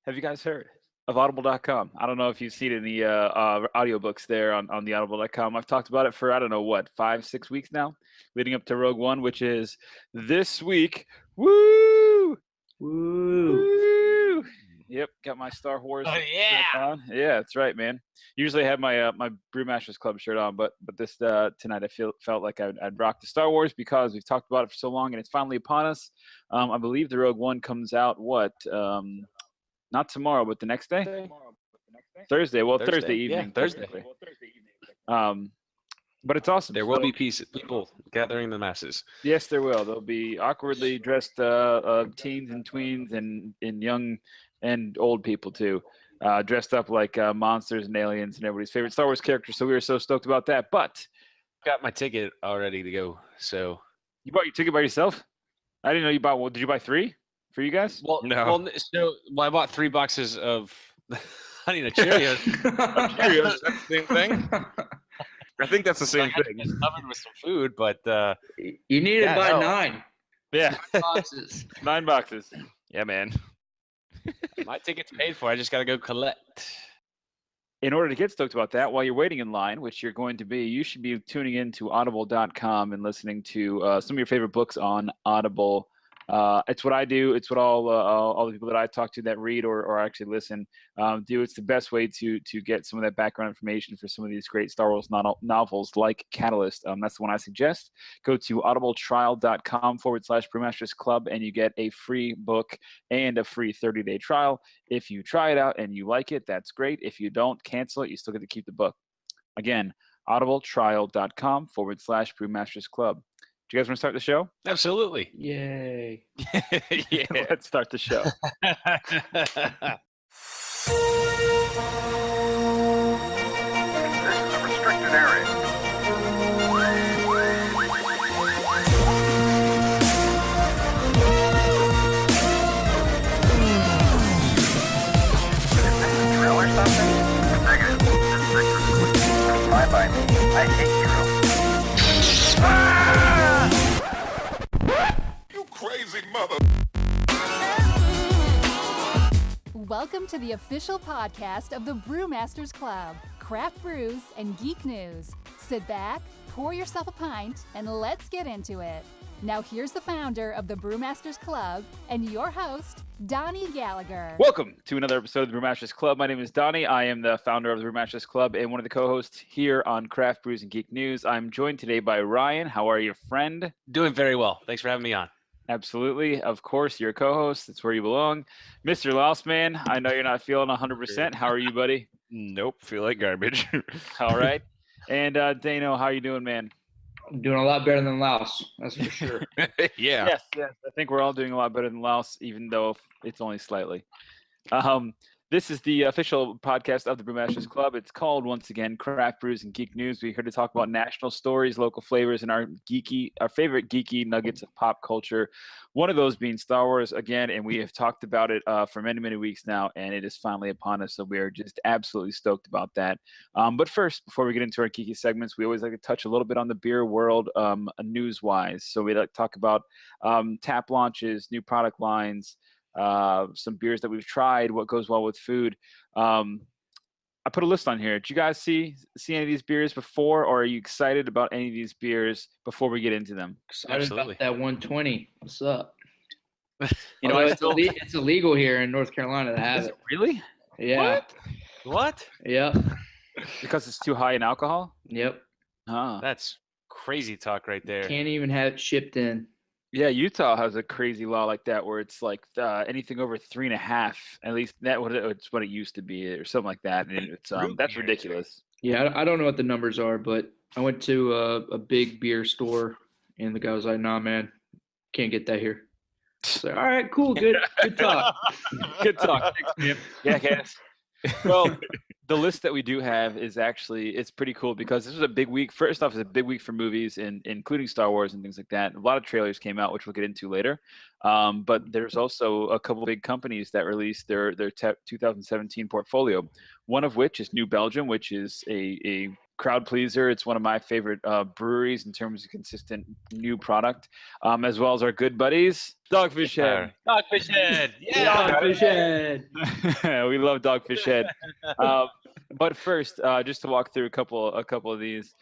Have you guys heard of Audible.com? I don't know if you've seen any audiobooks there on the Audible.com. I've talked about it for, I don't know, what, 5, 6 weeks now, leading up to Rogue One, which is this week. Woo! Woo! Woo! Yep, got my Star Wars Oh, shirt yeah. on. Yeah, that's right, man. Usually I have my my Brewmasters Club shirt on, but this tonight I felt like I'd rock the Star Wars because we've talked about it for so long and it's finally upon us. I believe the Rogue One comes out not tomorrow, but the next day. Thursday. Well, Thursday evening. Yeah, Thursday. Technically. But it's awesome. There will be people gathering the masses. Yes, there will. There'll be awkwardly dressed teens and tweens and young and old people too, dressed up like monsters and aliens and everybody's favorite Star Wars characters. So we were so stoked about that. But Got my ticket all ready to go. So you bought your ticket by yourself? I didn't know you bought. Well, did you buy 3 for you guys? well, I bought 3 boxes of Honey Nut Cheerios. Cheerios, is that the same thing? I think that's the same thing. It's covered with some food, but You need to buy 9 Yeah, boxes. 9 boxes. Yeah, man. my ticket's paid for. I just got to go collect. In order to get stoked about that, while you're waiting in line, which you're going to be, you should be tuning in to audible.com and listening to some of your favorite books on Audible. It's what I do. It's what all the people that I talk to that read or actually listen do. It's the best way to get some of that background information for some of these great Star Wars novels like Catalyst. That's the one I suggest. Go to audibletrial.com/Brewmasters Club and you get a free book and a free 30-day trial. If you try it out and you like it, that's great. If you don't, cancel it. You still get to keep the book. Again, audibletrial.com/Brewmasters Club. Do you guys want to start the show? Absolutely. Yay. Yeah, let's start the show. This is a restricted area. Is this a drill or something? Negative. This is fine by me. I hate drill. You crazy mother. Welcome to the official podcast of the Brewmasters Club, Craft Brews and Geek News. Sit back, pour yourself a pint, and let's get into it. Now here's the founder of the Brewmasters Club and your host, Donnie Gallagher. Welcome to another episode of the Brewmasters Club. My name is Donnie. I am the founder of the Brewmasters Club and one of the co-hosts here on Craft Brews and Geek News. I'm joined today by Ryan. How are you, friend? Doing very well. Thanks for having me on. Absolutely. Of course, you're a co-host. That's where you belong. Mr. Lousman, I know you're not feeling 100%. How are you, buddy? Nope, feel like garbage. All right. And Dano, how you doing, man? I'm doing a lot better than Laos, that's for sure. Yeah. Yes. I think we're all doing a lot better than Laos, even though it's only slightly. This is the official podcast of the Brewmasters Club. It's called, once again, Craft Brews and Geek News. We're here to talk about national stories, local flavors, and our favorite geeky nuggets of pop culture. One of those being Star Wars, again, and we have talked about it for many, many weeks now, and it is finally upon us, so we are just absolutely stoked about that. But first, before we get into our geeky segments, we always like to touch a little bit on the beer world news-wise. So we like to talk about tap launches, new product lines, some beers that we've tried, what goes well with food. I put a list on here. Did you guys see any of these beers before, or are you excited about any of these beers before we get into them? Excited Absolutely. about that 120. What's up? You know, Although it's illegal here in North Carolina to have Is it. it really? Yeah. What? Yep. Because it's too high in alcohol? Yep. Huh. That's crazy talk right there. Can't even have it shipped in. Yeah, Utah has a crazy law like that where it's like anything over 3.5. At least it's what it used to be, or something like that. And it's that's ridiculous. Yeah, I don't know what the numbers are, but I went to a big beer store, and the guy was like, "Nah, man, can't get that here." So, all right, cool, good talk. Good talk. Thanks, man. Yeah, guys. Well, the list that we do have is it's pretty cool because this was a big week. First off, it's a big week for movies, including Star Wars and things like that. A lot of trailers came out, which we'll get into later. But there's also a couple big companies that released their 2017 portfolio. One of which is New Belgium, which is a crowd pleaser. It's one of my favorite breweries in terms of consistent new product, as well as our good buddies, Dogfish Head. Dogfish Head. Yeah. Dogfish Head. We love Dogfish Head. But first, just to walk through a couple of these.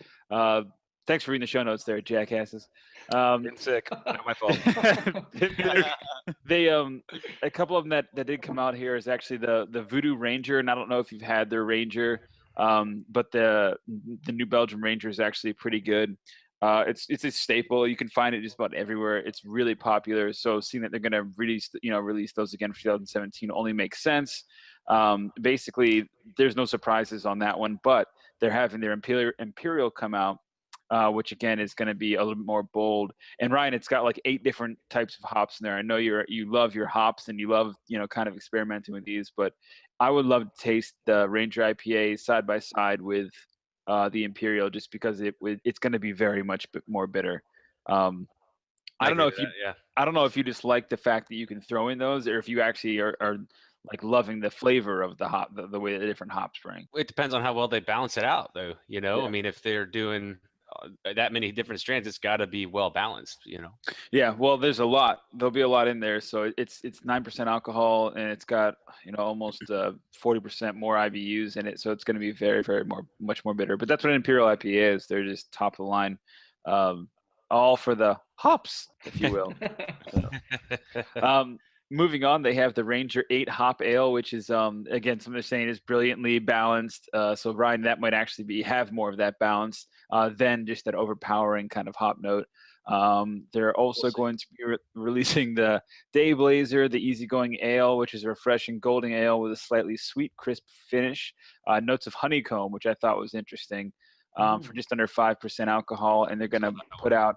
Thanks for reading the show notes there, jackasses. Been sick. Not my fault. They a couple of them that did come out here is actually the Voodoo Ranger, and I don't know if you've had their Ranger, but the New Belgium Ranger is actually pretty good. It's a staple. You can find it just about everywhere. It's really popular. So seeing that they're going to release those again for 2017 only makes sense. Basically, there's no surprises on that one, but they're having their Imperial come out. Which again is going to be a little bit more bold. And Ryan, it's got like 8 different types of hops in there. I know you love your hops and you love kind of experimenting with these, but I would love to taste the Ranger IPA side by side with the Imperial, just because it's going to be very much more bitter. I don't know if you just like the fact that you can throw in those, or if you actually are like loving the flavor of the hop, the way the different hops bring. It depends on how well they balance it out, though. Yeah. I mean, if they're doing that many different strands, it's got to be well balanced. Yeah, well, there'll be a lot in there. So it's 9% alcohol, and it's got almost 40% more IBUs in it. So it's going to be very, very much more bitter. But that's what an Imperial IPA is. They're just top of the line, all for the hops, if you will. Moving on, they have the Ranger 8 Hop Ale, which is again, something they're saying is brilliantly balanced. So Ryan, that might actually have more of that balance than just that overpowering kind of hop note. They're also going to be releasing the Dayblazer, the Easygoing Ale, which is a refreshing golden ale with a slightly sweet, crisp finish. Notes of honeycomb, which I thought was interesting, for just under 5% alcohol. And they're going to put out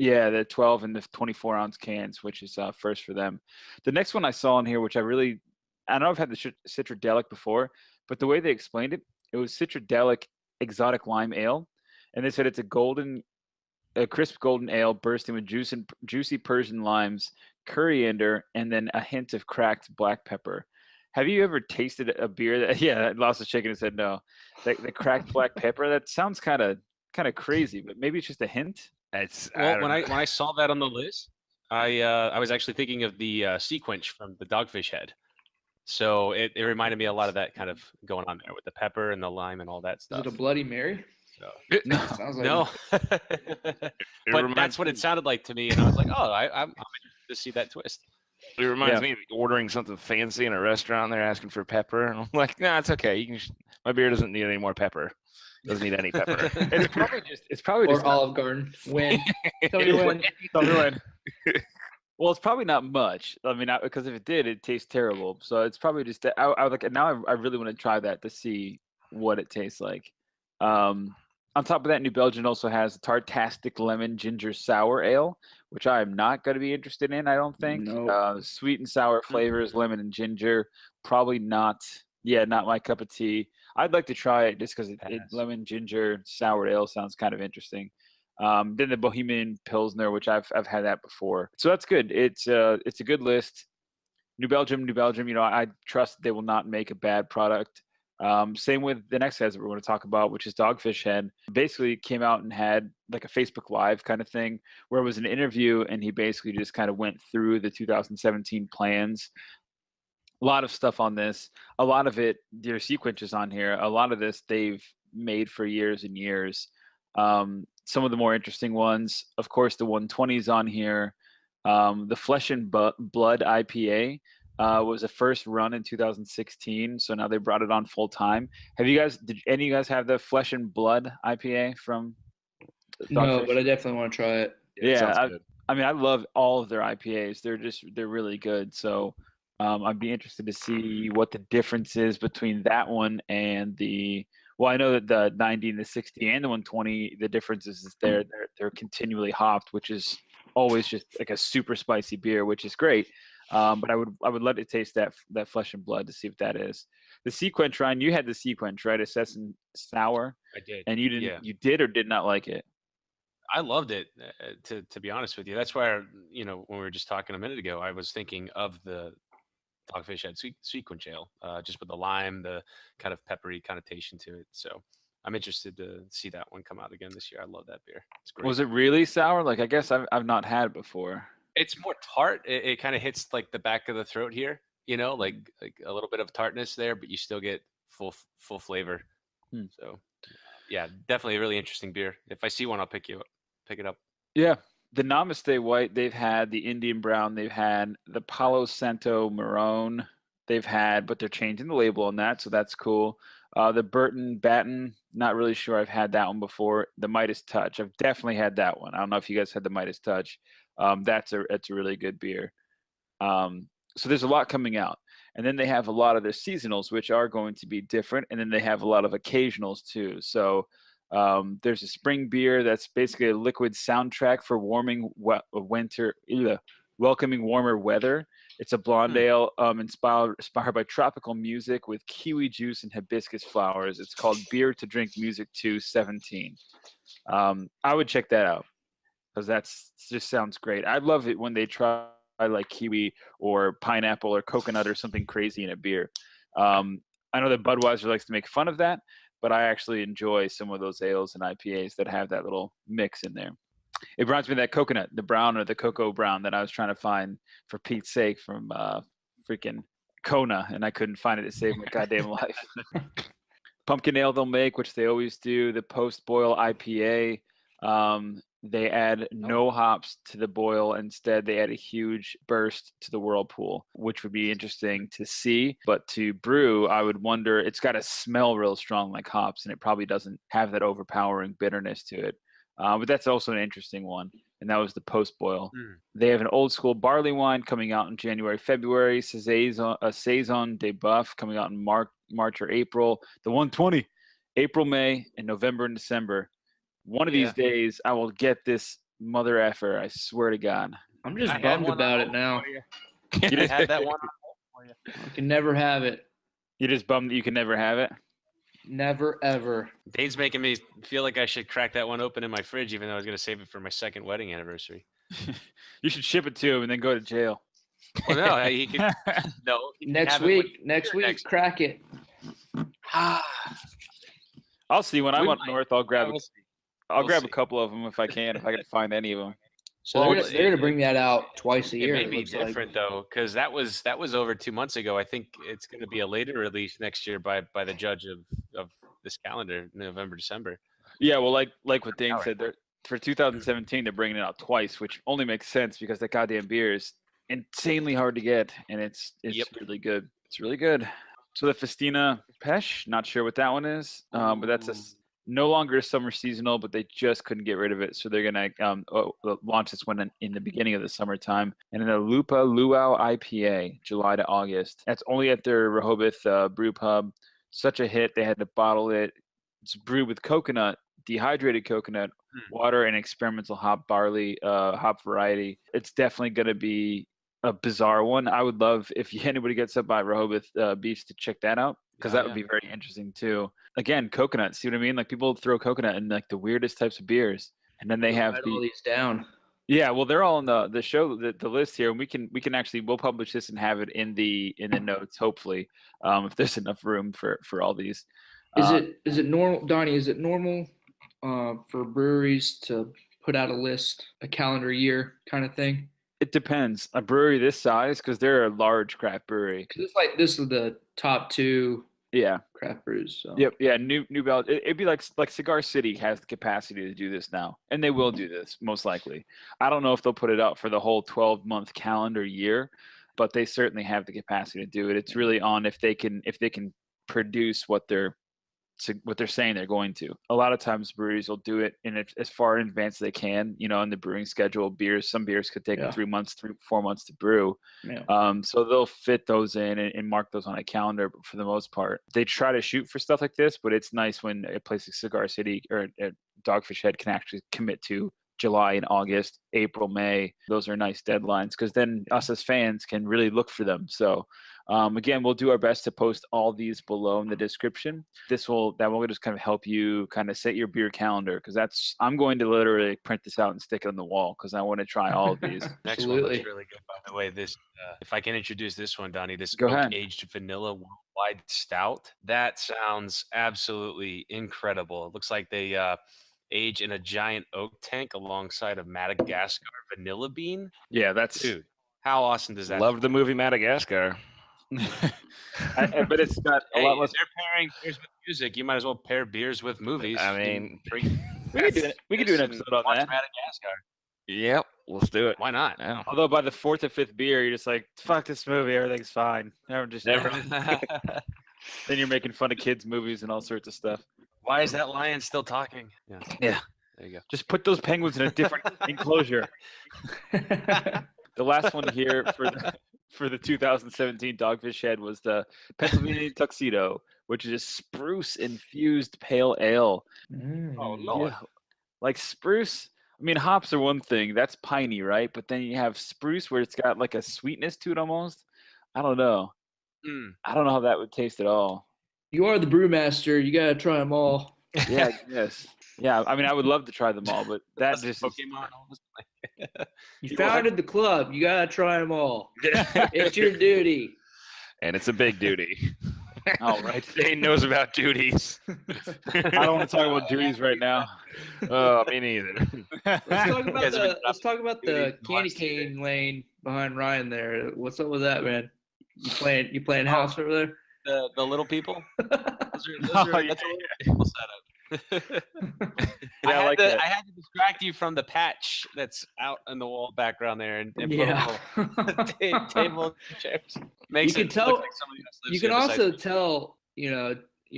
the 12 and the 24-ounce cans, which is first for them. The next one I saw in here, which I know I've had the Citradelic before, but the way they explained it, it was Citradelic Exotic Lime Ale. And they said it's a crisp golden ale bursting with juicy Persian limes, coriander, and then a hint of cracked black pepper. Have you ever tasted a beer that, Lost is shaking and said no. The cracked black pepper, that sounds kind of crazy, but maybe it's just a hint. When I saw that on the list, I was actually thinking of the sequence from the Dogfish Head. So it reminded me a lot of that kind of going on there with the pepper and the lime and all that stuff. Is it a Bloody Mary? No. Sounds like No. But that's what it sounded like to me, and I was like, oh, I'm interested to see that twist. It reminds me of ordering something fancy in a restaurant. And they're asking for pepper, and I'm like, nah, it's okay. My beer doesn't need any more pepper. Doesn't need any pepper. It's probably just Olive Garden. Win. Tell me when. Well, it's probably not much. I mean, because if it did, it tastes terrible. So it's probably just that. I really want to try that to see what it tastes like. On top of that, New Belgium also has Tartastic Lemon Ginger Sour Ale, which I am not going to be interested in, I don't think. No. Sweet and sour flavors, lemon and ginger. Probably not my cup of tea. I'd like to try it just because lemon ginger sour ale sounds kind of interesting. Then the Bohemian Pilsner, which I've had that before. So that's good. It's a good list. New Belgium, I trust they will not make a bad product. Same with the next guys that we're going to talk about, which is Dogfish Head. Basically came out and had like a Facebook Live kind of thing where it was an interview, and he basically just kind of went through the 2017 plans. A lot of stuff on this. A lot of it, their sequences on here. A lot of this they've made for years and years. Some of the more interesting ones, of course, the 120s on here. The Flesh and Blood IPA. Was the first run in 2016, so now they brought it on full time. Did any of you guys have the Flesh and Blood IPA from Dogfish? No, but I definitely want to try it. I love all of their IPAs. They're really good. So I'd be interested to see what the difference is between that one and I know that the 90 and the 60 and the 120, the difference is they're continually hopped, which is always just like a super spicy beer, which is great. But I would let it taste that Flesh and Blood to see if that is. The Sequence, Ryan, you had the Sequence, right? Assassin Sour. I did. And you didn't. Yeah. You did or did not like it? I loved it. To be honest with you, that's why when we were just talking a minute ago, I was thinking of the Dogfish Head sweet quench ale, just with the lime, the kind of peppery connotation to it. So I'm interested to see that one come out again this year. I love that beer. It's great. Was it really sour? Like, I guess I've not had it before. It's more tart. It kind of hits like the back of the throat here, like a little bit of tartness there, but you still get full flavor. So yeah, definitely a really interesting beer. If I see one, I'll pick it up. Yeah. The Namaste White, they've had the Indian Brown, they've had the Palo Santo Marron, they've had, but they're changing the label on that, so that's cool. The Burton Batten, not really sure I've had that one before. The Midas Touch, I've definitely had that one. I don't know if you guys had the Midas Touch. That's a really good beer. So there's a lot coming out. And then they have a lot of their seasonals, which are going to be different. And then they have a lot of occasionals too. So there's a spring beer that's basically a liquid soundtrack for welcoming warmer weather. It's a blonde ale inspired by tropical music with kiwi juice and hibiscus flowers. It's called Beer to Drink Music 217. I would check that out because that's just sounds great. I love it when they try like kiwi or pineapple or coconut or something crazy in a beer. I know that Budweiser likes to make fun of that, but I actually enjoy some of those ales and IPAs that have that little mix in there. It reminds me of that coconut, the brown or the cocoa brown that I was trying to find for Pete's sake from freaking Kona, and I couldn't find it to save my goddamn life. Pumpkin ale they'll make, which they always do. The post-boil IPA. They add no hops to the boil. Instead, they add a huge burst to the whirlpool, which would be interesting to see. But to brew, I would wonder, it's got to smell real strong like hops, and it probably doesn't have that overpowering bitterness to it. But that's also an interesting one, and that was the post-boil. They have an old school barley wine coming out in January, February, Saison de Buff coming out in March or April. The 120, April, May, and November and December. One of these days, I will get this mother effer. I swear to God. I'm just bummed about it now. You just had that one for you. I can never have it. You're just bummed that you can never have it? Never, ever. Dane's making me feel like I should crack that one open in my fridge, even though I was going to save it for my second wedding anniversary. You should ship it to him and then go to jail. Well, no, he could. No. Next week, crack it. I'll see. When I'm up north, I'll grab a see. couple of them if I can can find any of them. So they're going to bring that out twice a year. It may be different though, because that was over 2 months ago. I think it's going to be a later release next year by the judge of this calendar, November, December. Yeah, well, like what Dane said, for 2017 they're bringing it out twice, which only makes sense because that goddamn beer is insanely hard to get, and it's really good. It's really good. So the Festina Pesh, not sure what that one is, but that's no longer a summer seasonal, but they just couldn't get rid of it. So they're going to launch this one in the beginning of the summertime. And then a Lupa Luau IPA, July to August. That's only at their Rehoboth brew pub. Such a hit. They had to bottle it. It's brewed with coconut, dehydrated coconut, water, and experimental hop variety. It's definitely going to be a bizarre one. I would love if anybody gets up by Rehoboth Beach to check that out, because that would be very interesting too. Again, coconut. See what I mean? Like, people throw coconut in like the weirdest types of beers, and then they have all these down. Yeah, well, they're all in the show, the list here, and we can actually, we'll publish this and have it in the notes, hopefully, if there's enough room for all these. Is it normal, Donnie? Is it normal for breweries to put out a calendar year kind of thing? It depends. A brewery this size, because they're a large craft brewery. Because it's like this is the top two. Yeah. Craft brews. So. Yep. Yeah. New Belgium. It'd be like Cigar City has the capacity to do this now, and they will do this most likely. I don't know if they'll put it out for the whole 12-month calendar year, but they certainly have the capacity to do it. It's really on if they can produce what they're saying they're going to. A lot of times breweries will do it in as far in advance as they can, in the brewing schedule. Some beers could take 4 months to brew. Yeah. So they'll fit those in and mark those on a calendar. But for the most part, they try to shoot for stuff like this, but it's nice when a place like Cigar City or Dogfish Head can actually commit to July and August, April, May. Those are nice deadlines, because then us as fans can really look for them. So Again, we'll do our best to post all these below in the description. That will just kind of help you kind of set your beer calendar, because I'm going to literally print this out and stick it on the wall because I want to try all of these. Next one looks Absolutely. really good, by the way. This, if I can introduce this one, Donnie, this Go ahead. oak-aged vanilla worldwide stout. That sounds absolutely incredible. It looks like they age in a giant oak tank alongside a Madagascar vanilla bean. Yeah, that's Dude, how awesome does that Love the movie Madagascar. but it's got a lot less. They're pairing beers with music. You might as well pair beers with movies. I You can mean, drink We could do an episode on watch that. Madagascar. Yep, let's do it. Why not? Yeah. Although by the fourth or fifth beer, you're just like, fuck this movie, everything's fine. Then you're making fun of kids' movies and all sorts of stuff. Why is that lion still talking? Yeah. There you go. Just put those penguins in a different enclosure. The last one here for the 2017 Dogfish Head was the Pennsylvania Tuxedo, which is a spruce infused pale ale. Oh, Lord. Yeah. Like spruce, I mean, hops are one thing, that's piney, right? But then you have spruce where it's got like a sweetness to it almost. I don't know. I don't know how that would taste at all. You are the brewmaster. You gotta try them all. Yeah, yes. Yeah, I mean, I would love to try them all, but that That's just Pokemon. You founded the club. You gotta try them all. It's your duty. And it's a big duty. all right. Dane knows about duties. I don't want to talk about duties right now. Oh, me neither. Let's talk about the candy last cane lane behind Ryan there. What's up with that, man? You playing house over there? The little people. That's Oh, a little people setup. Yeah, I like that. I had to distract you from the patch that's out in the wall background there and put Yeah. a little table and chairs. Makes You can it tell- look like somebody else lives You can here besides also me.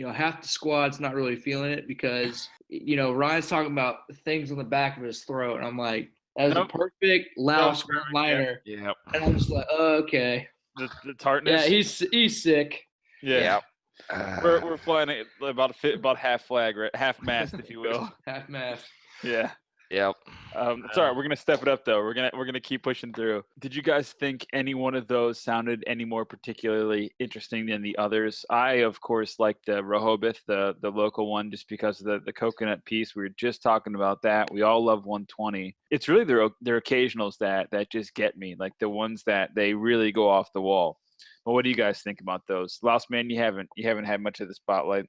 tell, half the squad's not really feeling it because, Ryan's talking about things on the back of his throat. And I'm like, that was Nope. a perfect Laos Nope. liner. Yep. And I'm just like, oh, okay. The tartness. Yeah, he's sick. yeah. Yep. We're flying at about half flag, right? Half mast, if you will. Half mass. Yeah. Yep. It's all right. We're gonna step it up though. We're gonna keep pushing through. Did you guys think any one of those sounded any more particularly interesting than the others? I, of course, like the Rehoboth, the local one, just because of the coconut piece. We were just talking about that. We all love 120. It's really their occasionals that just get me, like the ones that they really go off the wall. Well, what do you guys think about those? Lost Man, you haven't had much of the spotlight.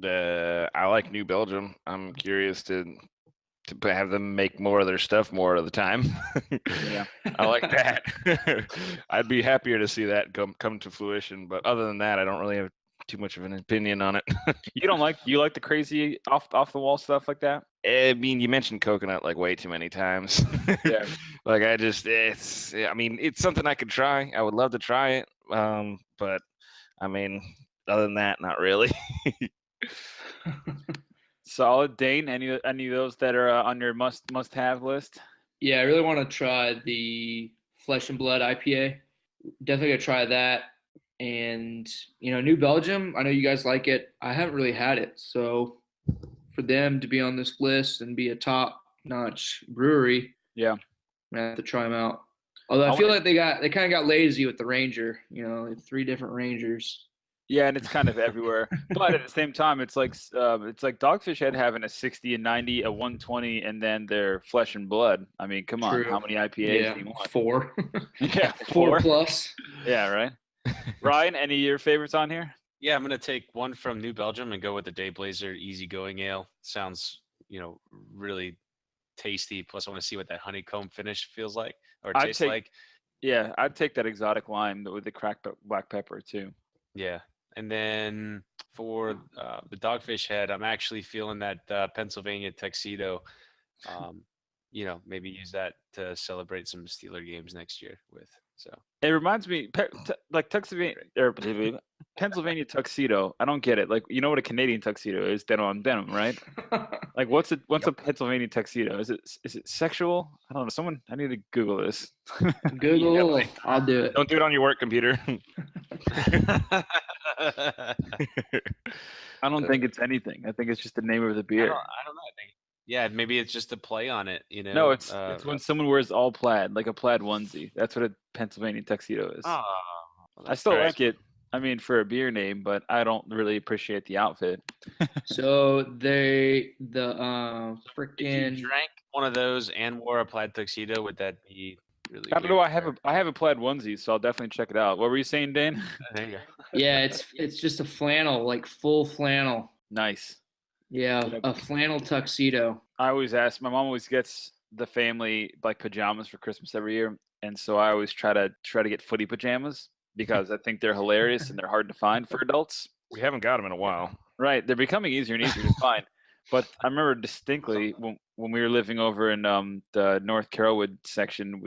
I like New Belgium. I'm curious to have them make more of their stuff more of the time. Yeah. I like that. I'd be happier to see that come to fruition. But other than that, I don't really have too much of an opinion on it. You like the crazy off the wall stuff like that? I mean, you mentioned coconut like way too many times. Yeah. Like it's something I could try. I would love to try it. But I mean, other than that, not really. Solid. Dane, any of those that are on your must have list? Yeah, I really want to try the Flesh and Blood IPA. Definitely gonna try that. And New Belgium, I know you guys like it. I haven't really had it, so for them to be on this list and be a top-notch brewery, Yeah, I'm gonna have to try them out. Although I feel like they kind of got lazy with the Ranger. Like 3 different Rangers. yeah, and it's kind of everywhere. But at the same time, it's like Dogfish Head having a 60, a 90, a 120, and then their Flesh and Blood. I mean, come on, True. how many IPAs Yeah, do you want? 4. Yeah, 4 plus. Yeah, right. Ryan, any of your favorites on here? Yeah, I'm gonna take one from New Belgium and go with the Dayblazer Easygoing Ale. Sounds, really tasty. Plus, I want to see what that honeycomb finish feels like or tastes like. Yeah, I'd take that exotic lime with the cracked black pepper too. Yeah, and then for the Dogfish Head, I'm actually feeling that Pennsylvania Tuxedo. Maybe use that to celebrate some Steeler games next year with. So It reminds me, like Pennsylvania tuxedo. I don't get it. Like, you know what a Canadian tuxedo is? Denim on denim, right? Like, what's a Pennsylvania tuxedo? Is it sexual? I don't know. I need to Google this. Google, I'll do it. Don't do it on your work computer. I don't think it's anything. I think it's just the name of the I beer. don't know. I think, yeah, maybe it's just a play on it. No, it's when someone wears all plaid, like a plaid onesie. That's what a Pennsylvania tuxedo is. Oh, I still Right. like it. I mean, for a beer name, but I don't really appreciate the outfit. So the If you freaking drank one of those and wore a plaid tuxedo, would that be really I don't weird? know. I have a plaid onesie, so I'll definitely check it out. What were you saying, Dane? There you go. yeah, it's just a flannel, like full flannel. Nice. Yeah, a flannel tuxedo. I always ask. My mom always gets the family like pajamas for Christmas every year, and so I always try to get footy pajamas because I think they're hilarious and they're hard to find for adults. We haven't got them in a while. Right, they're becoming easier and easier to find. But I remember distinctly when we were living over in the North Carrollwood section,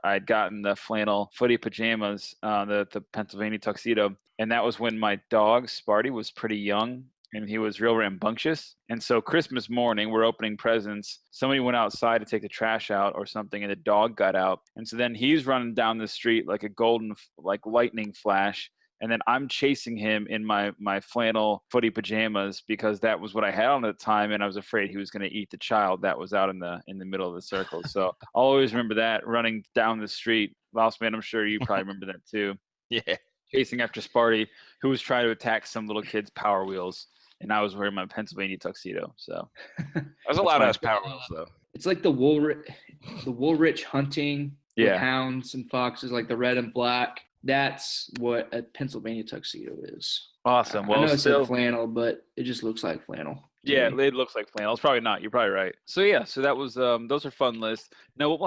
I'd gotten the flannel footy pajamas, the Pennsylvania tuxedo, and that was when my dog Sparty was pretty young and he was real rambunctious. And so Christmas morning, we're opening presents. Somebody went outside to take the trash out or something, and the dog got out. And so then he's running down the street like a golden, like lightning flash. And then I'm chasing him in my flannel footy pajamas because that was what I had on at the time, and I was afraid he was going to eat the child that was out in the middle of the circle. So I'll always remember that, running down the street. Lost Man, I'm sure you probably remember that too. Yeah. Chasing after Sparty, who was trying to attack some little kid's Power Wheels, and I was wearing my Pennsylvania tuxedo. So There's a lot of us Power Wheels though. It's like the Woolrich hunting with hounds and foxes, like the red and black. That's what a Pennsylvania tuxedo is. Awesome. I Well, know it still, said flannel, but it just looks like flannel. to yeah, me. it looks like flannel. It's probably not. You're probably right. So yeah, so that was those are fun lists. Now what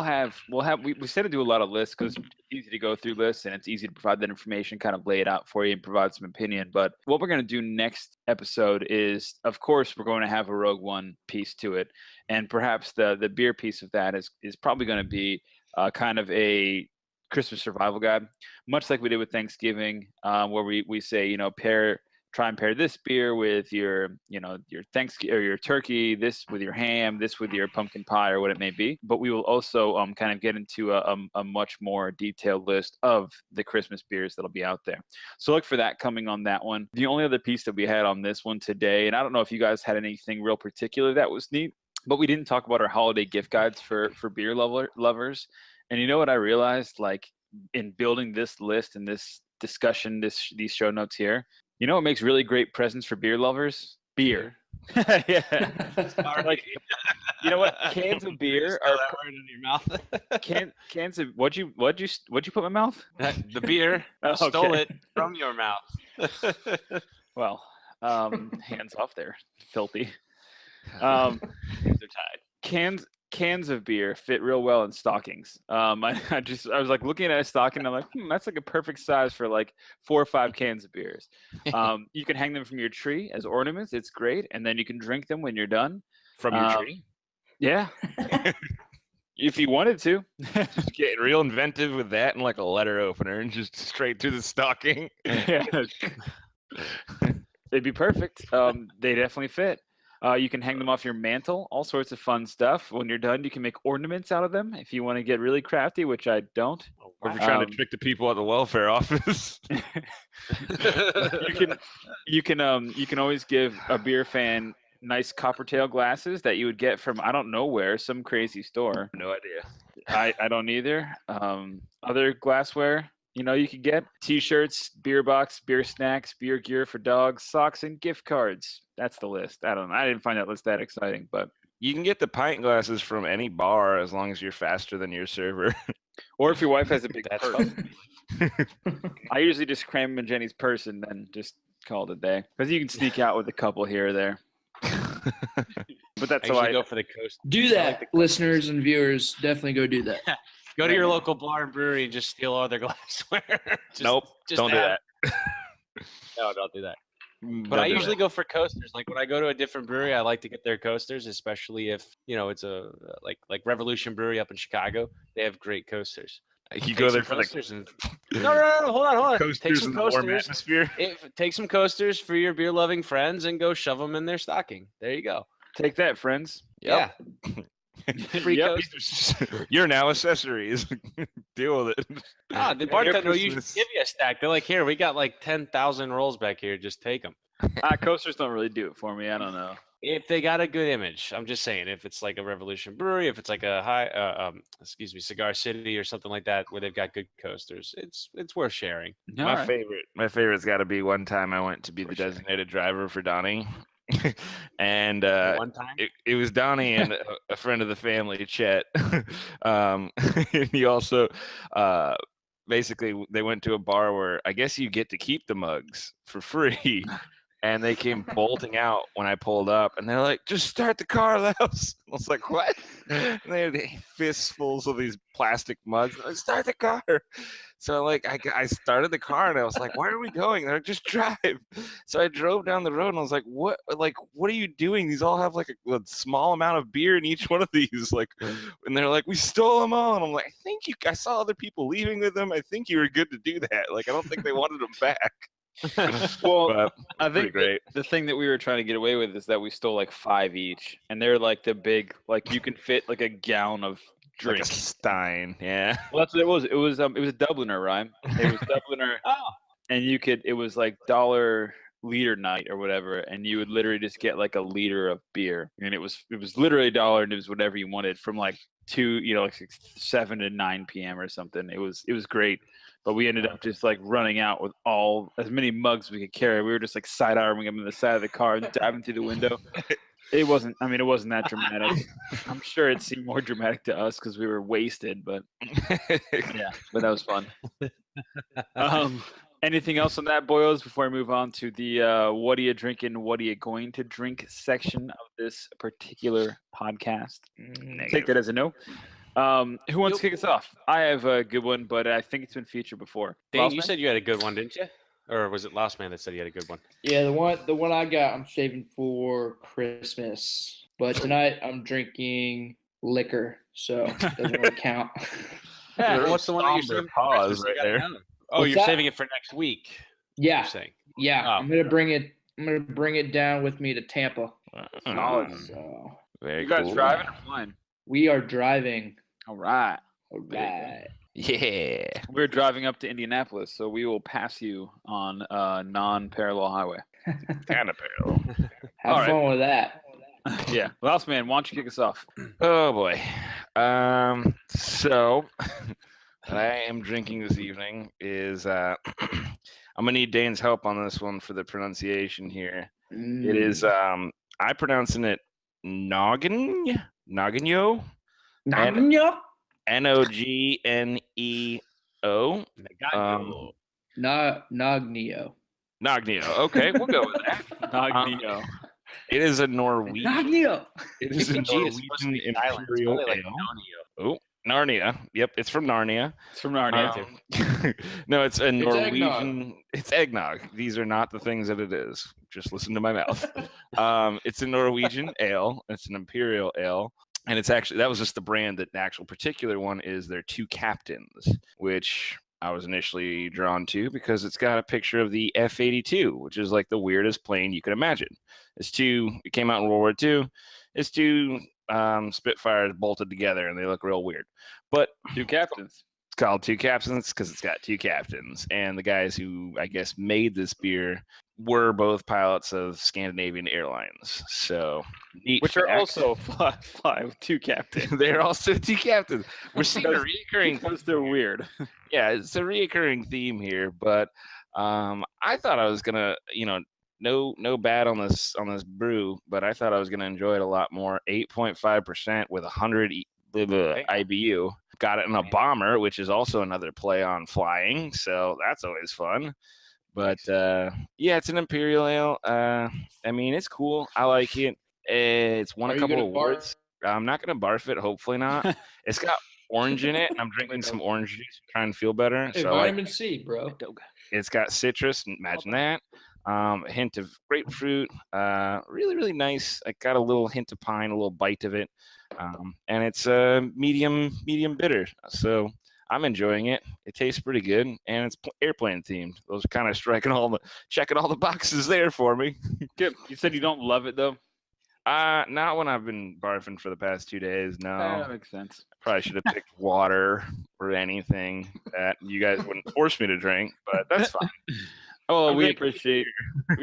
we said to do a lot of lists because it's easy to go through lists and it's easy to provide that information, kind of lay it out for you and provide some opinion. But what we're going to do next episode is, of course, we're going to have a Rogue One piece to it, and perhaps the beer piece of that is probably going to be kind of a Christmas survival guide, much like we did with Thanksgiving, where we say, try and pair this beer with your Thanksgiving or your turkey, this with your ham, this with your pumpkin pie, or what it may be. But we will also kind of get into a much more detailed list of the Christmas beers that'll be out there. So look for that coming on that one. The only other piece that we had on this one today, and I don't know if you guys had anything real particular that was neat, but we didn't talk about our holiday gift guides for beer lovers. And you know what I realized, like in building this list and this discussion, these show notes here, you know what makes really great presents for beer lovers? Beer. Yeah. Like, you know what? Cans of beer are that word in your mouth. cans of what'd you put in my mouth? The beer. Oh, Stole okay. it from your mouth. Well, hands off there, filthy. Hands are tied. Cans of beer fit real well in stockings. I was like looking at a stocking, and I'm like, that's like a perfect size for like 4 or 5 cans of beers. You can hang them from your tree as ornaments. It's great, and then you can drink them when you're done. From your tree? Yeah, if you wanted to. Just getting real inventive with that and like a letter opener and just straight to the stocking. Yeah. It'd be perfect. They definitely fit. You can hang them off your mantle, all sorts of fun stuff. When you're done, you can make ornaments out of them if you want to get really crafty, which I don't. Or if you're trying to trick the people at the welfare office. You can always give a beer fan nice copper tail glasses that you would get from I don't know where, some crazy store. No idea. I don't either. Other glassware, you could get T-shirts, beer box, beer snacks, beer gear for dogs, socks, and gift cards. That's the list. I don't know. I didn't find that list that exciting, but You can get the pint glasses from any bar as long as you're faster than your server. or if your wife has a big That's purse. I usually just cram them in Jenny's purse and then just call it a day because you can sneak out with a couple here or there. But that's I how usually go for the coast. Do that, listeners and viewers. Definitely go do that. Go to your local bar and brewery and just steal all their glassware. Nope, don't do that. No, don't do that. But Don't I do usually go for coasters. Like when I go to a different brewery, I like to get their coasters, especially if it's a like Revolution Brewery up in Chicago. They have great coasters. that. You Take go some there for the coasters and no, hold on. Take coasters some in the warm coasters. atmosphere. Take some coasters for your beer loving friends and go shove them in their stocking. There you go. Take that, friends. Yeah. Free Yep. coasters. You're now accessories. Deal with it. Ah, the Merry bartender will usually Christmas. give you a stack. They're like, here, we got like 10,000 rolls back here. Just take them. Coasters don't really do it for me. I don't know. If they got a good image, I'm just saying, if it's like a Revolution Brewery, if it's like a Cigar City or something like that, where they've got good coasters, it's worth sharing. All My right. favorite's got to be one time I went to be the sure. designated driver for Donnie, and One time, it was Donnie and a friend of the family, Chet. And he also basically they went to a bar where I guess you get to keep the mugs for free. And they came bolting out when I pulled up, and they're like, "Just start the car, Louse." I was like, "What?" And they had fistfuls of these plastic mugs. Like, start the car. So I started the car, and I was like, "Where are we going?" They're like, "Just drive." So I drove down the road, and I was like, "What? Like, what are you doing? These all have like a small amount of beer in each one of these." Like, and they're like, "We stole them all." And I'm like, I saw other people leaving with them. I think you were good to do that. Like, I don't think they wanted them back." Well, But I pretty think great. the thing that we were trying to get away with is that we stole like 5 each, and they're like the big, like you can fit like a gallon of Like drink. a Stein, yeah. Well, that's what it was. It was a Dubliner, right? It was Dubliner, and it was like $1 liter night or whatever, and you would literally just get like a liter of beer, and it was literally $1, and it was whatever you wanted from like 7 to 9 p.m. or something. It was great. But we ended up just like running out with as many mugs as we could carry. We were just like side arming them in the side of the car and diving through the window. It wasn't that dramatic. I'm sure it seemed more dramatic to us because we were wasted, but yeah, but that was fun. Anything else on that, boys, before I move on to the what are you drinking, what are you going to drink section of this particular podcast? Take that as a no. Who wants to kick us off? I have a good one, but I think it's been featured before. Dane, Lost you Man? said you had a good one, didn't you? Or was it Lost Man that said he had a good one? Yeah, the one I got, I'm saving for Christmas. But tonight I'm drinking liquor, so it doesn't really count. Yeah, what's the one that you're somber saving for pause Christmas? You right gotta there. know. Oh, What's you're that? saving it for next week. Yeah, You're saying. yeah. Oh. I'm gonna bring it down with me to Tampa. Solid. So Very You guys cool. driving or flying? we are driving. All right. All Very good. right. Yeah. We're driving up to Indianapolis, so we will pass you on a non-parallel highway. Kind of parallel. Have All right. fun with that. Yeah. Lost Man, why don't you kick us off? Oh boy. So what I am drinking this evening is I'm gonna need Dane's help on this one for the pronunciation here. It is I pronouncing it Noggin Nogginio. Nagnio? Nogneo. Nagnio. Nognio. Okay, we'll go with that. Nagnio. It is a Norwegian. Nagnio. It is a G is supposed to Norwegian be silent. It's imperial probably like ale. Narnia. Oh, Narnia. Yep, it's from Narnia. It's from Narnia. No, it's a Norwegian. eggnog. It's eggnog. These are not the things that it is. Just listen to my mouth. It's a Norwegian ale. It's an imperial ale. And it's actually, that was just the brand. That the actual particular one is their Two Captains, which I was initially drawn to because it's got a picture of the F-82, which is like the weirdest plane you could imagine. It came out in World War II. It's two Spitfires bolted together, and they look real weird. But Two captains. it's called Two Captains because it's got two captains. And the guys who, I guess, made this beer were both pilots of Scandinavian Airlines. So, neat Which are fact. also fly with two captains. They're also two captains. We're seeing a Because- recurring Because they're weird. yeah, it's a reoccurring theme here, but I thought I was gonna, no bad on this brew, but I thought I was gonna enjoy it a lot more. 8.5% with 100 IBU. Got it in a bomber, which is also another play on flying, so that's always fun. But yeah, it's an imperial ale. I mean, it's cool. I like it. It's won Are a you couple gonna awards. I'm not gonna barf it. Hopefully not. It's got orange in it, and I'm drinking some orange juice to try and feel better. Hey, So I like vitamin C, bro. it's got citrus. Imagine that. A hint of grapefruit. Really, really nice. I got a little hint of pine, a little bite of it, and it's medium bitter. So I'm enjoying it. It tastes pretty good, and it's airplane themed. Those are kind of checking all the boxes there for me. Good. You said you don't love it though. Not when I've been barfing for the past 2 days. No. That makes sense. Probably should have picked water or anything that you guys wouldn't force me to drink, but that's fine. Oh, I'm we drinking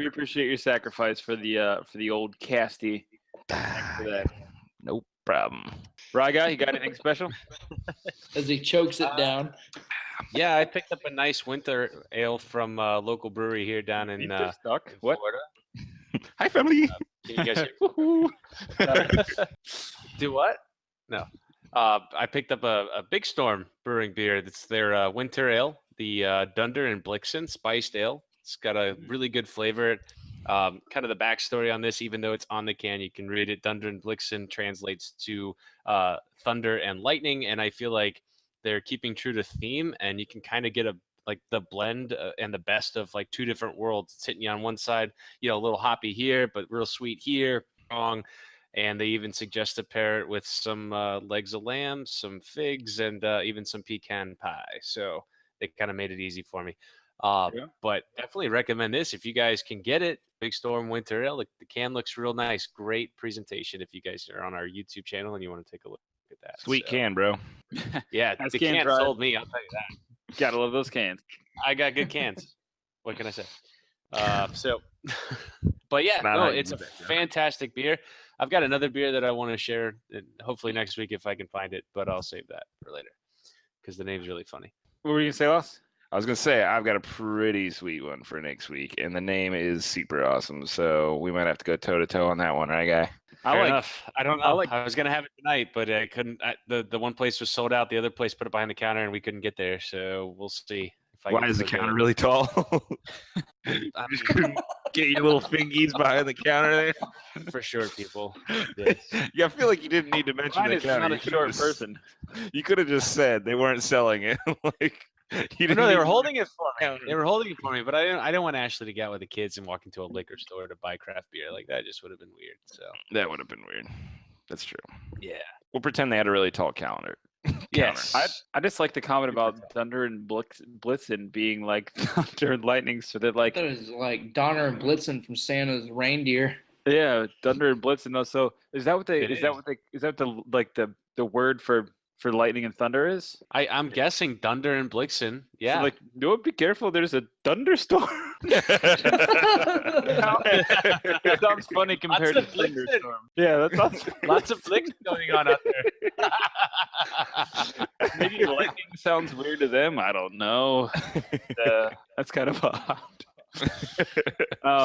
appreciate your sacrifice for the old casty. Thanks for that. No problem. Rye guy, you got anything special? As he chokes it down. Yeah, I picked up a nice winter ale from a local brewery here down in Stuck. What? Florida. Hi, family. Can you guys hear? Woohoo. Do what? No. I picked up a Big Storm Brewing beer. It's their winter ale, the Dunder and Blixen spiced ale. It's got a really good flavor. Kind of the backstory on this, even though it's on the can, you can read it. Dunder and Blixen translates to thunder and lightning, and I feel like they're keeping true to theme, and you can kind of get the blend and the best of like two different worlds. It's hitting you on one side, a little hoppy here, but real sweet here, strong. And they even suggest to pair it with some legs of lamb, some figs, and even some pecan pie. So they kind of made it easy for me. But definitely recommend this if you guys can get it. Big Storm Winter Ale. The can looks real nice. Great presentation. If you guys are on our YouTube channel and you want to take a look at that. Sweet can, bro. Yeah, Nice the can can drive. sold me. I'll tell you that. Gotta love those cans. I got good cans. What can I say? But yeah, Not no, how you it's do a that, Joe. fantastic beer. I've got another beer that I want to share, hopefully next week if I can find it, but I'll save that for later because the name's really funny. What were you gonna say, Ross? I was gonna say I've got a pretty sweet one for next week, and the name is super awesome. So we might have to go toe to toe on that one, right, guy? Fair enough. I don't know. I like- I was gonna have it tonight, but I couldn't. The one place was sold out. The other place put it behind the counter, and we couldn't get there. So we'll see. If I Why can is the still get counter it. really tall? I Just mean, couldn't get your little fingies behind the counter there. for sure, people. Yes. Yeah, I feel like you didn't need to mention Mine the is counter. not You a could've short just- person. You could have just said they weren't selling it. Like you didn't No, they need were to- holding it for me. counter. They were holding it for me, but I didn't want Ashley to get out with the kids and walk into a liquor store to buy craft beer. Like that just would have been weird. So That would have been weird. That's true. yeah. We'll pretend they had a really tall calendar. Yes. I just like the comment about Thunder and Blitzen being like thunder and lightning, so that I like thought it was like Donner and Blitzen from Santa's reindeer. yeah, Thunder and Blitzen. Though, so is that what they It is that is. what they is that the word for lightning and thunder is? I'm guessing Dunder and Blixen. Yeah. So like, no, be careful. There's a thunderstorm. It sounds funny compared to of Blitzen. thunderstorm. Yeah, that's Lots of flicks going on out there. maybe lightning sounds weird to them. I don't know. That's kind of odd. So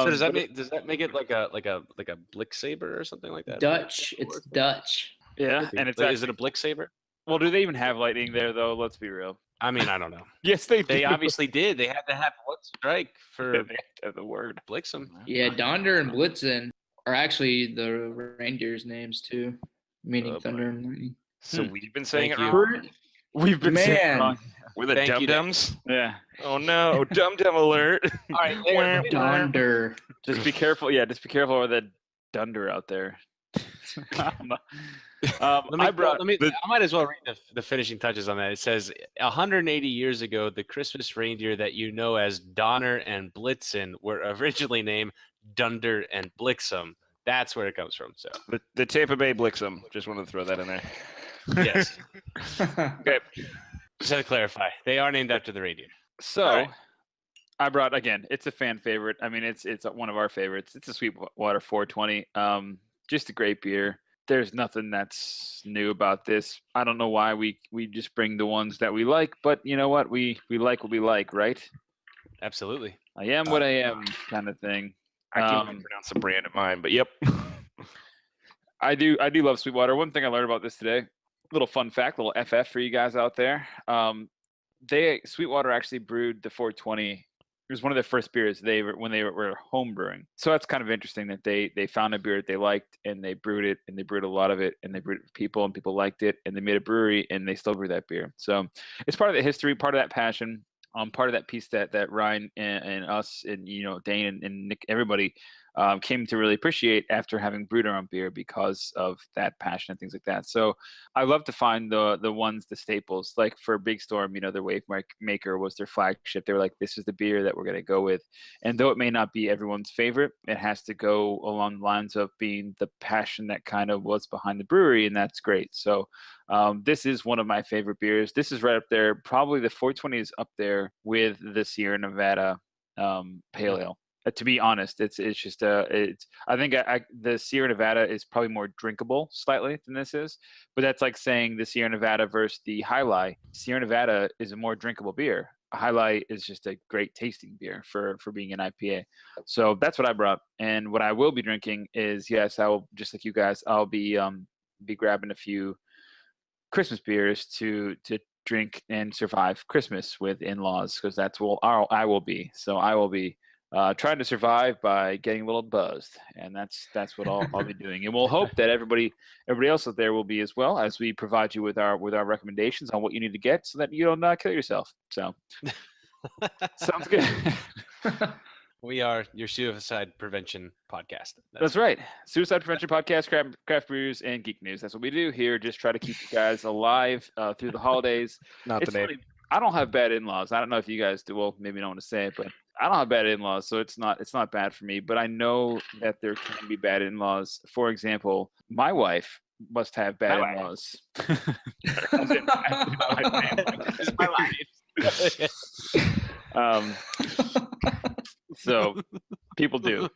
does that But make it like a Blick Saber or something like that? Dutch. It's Dutch. yeah, and it's Is it actually, a Blick Saber? well, do they even have lightning there though? Let's be real. I mean, I don't know. Yes, they They do. obviously did. They had to have one strike for They have to have the word. Blixen. Yeah, Donder and Blitzen are actually the reindeers' names too, meaning Oh, boy. thunder and lightning. So we've been saying Thank it you. wrong. We've been saying it Man. wrong. We're the Thank dum you, Dan. dums. Yeah, Oh no, dum dum alert. All right, there. Donder. just be careful. Yeah, just be careful with that dunder out there. I don't know. I brought. I might as well read the finishing touches on that. It says 180 years ago, the Christmas reindeer that you know as Donner and Blitzen were originally named Dunder and Blixen. That's where it comes from. So The Tampa Bay Blixum. Just wanted to throw that in there. yes, Okay. just to clarify, they are named after the reindeer. So, Alright. I brought again. It's a fan favorite. I mean, it's one of our favorites. It's a Sweetwater 420. Just a great beer. There's nothing that's new about this. I don't know why we just bring the ones that we like, but you know what? We like what we like, right? Absolutely. I am what I am, kind of thing. I can't even pronounce the brand of mine, but yep. I do love Sweetwater. One thing I learned about this today, little fun fact, little FF for you guys out there. Sweetwater actually brewed the 420. It was one of their first beers when they were home brewing. So that's kind of interesting that they found a beer that they liked and they brewed it, and they brewed a lot of it, and they brewed it for people, and people liked it, and they made a brewery and they still brew that beer. So it's part of the history, part of that passion, part of that piece that Ryan and us and Dane and Nick, everybody came to really appreciate after having brewed our own beer because of that passion and things like that. So I love to find the ones, the staples, like for Big Storm, their Wave Maker was their flagship. They were like, this is the beer that we're going to go with. And though it may not be everyone's favorite, it has to go along the lines of being the passion that kind of was behind the brewery. And that's great. So this is one of my favorite beers. This is right up there. Probably the 420 is up there with the Sierra Nevada Pale Ale. To be honest, it's just I think the Sierra Nevada is probably more drinkable slightly than this is, but that's like saying the Sierra Nevada versus the High Life. Sierra Nevada is a more drinkable beer. A High Life is just a great tasting beer for being an IPA. So that's what I brought. And what I will be drinking is, yes, I will, just like you guys, I'll be grabbing a few Christmas beers to drink and survive Christmas with in-laws, because that's what I will be. So I will be trying to survive by getting a little buzzed, and that's what I'll be doing. And we'll hope that everybody else out there will be as well, as we provide you with our recommendations on what you need to get so that you don't kill yourself. So sounds good. We are your suicide prevention podcast. That's right. Suicide Prevention Podcast, Craft Brews, and Geek News. That's what we do here. Just try to keep you guys alive through the holidays. Not It's today. funny, I don't have bad in-laws. I don't know if you guys do. Well, maybe you don't want to say it, but I don't have bad in-laws, so it's not bad for me. But I know that there can be bad in-laws. For example, my wife must have bad in-laws. It's my life. So people do.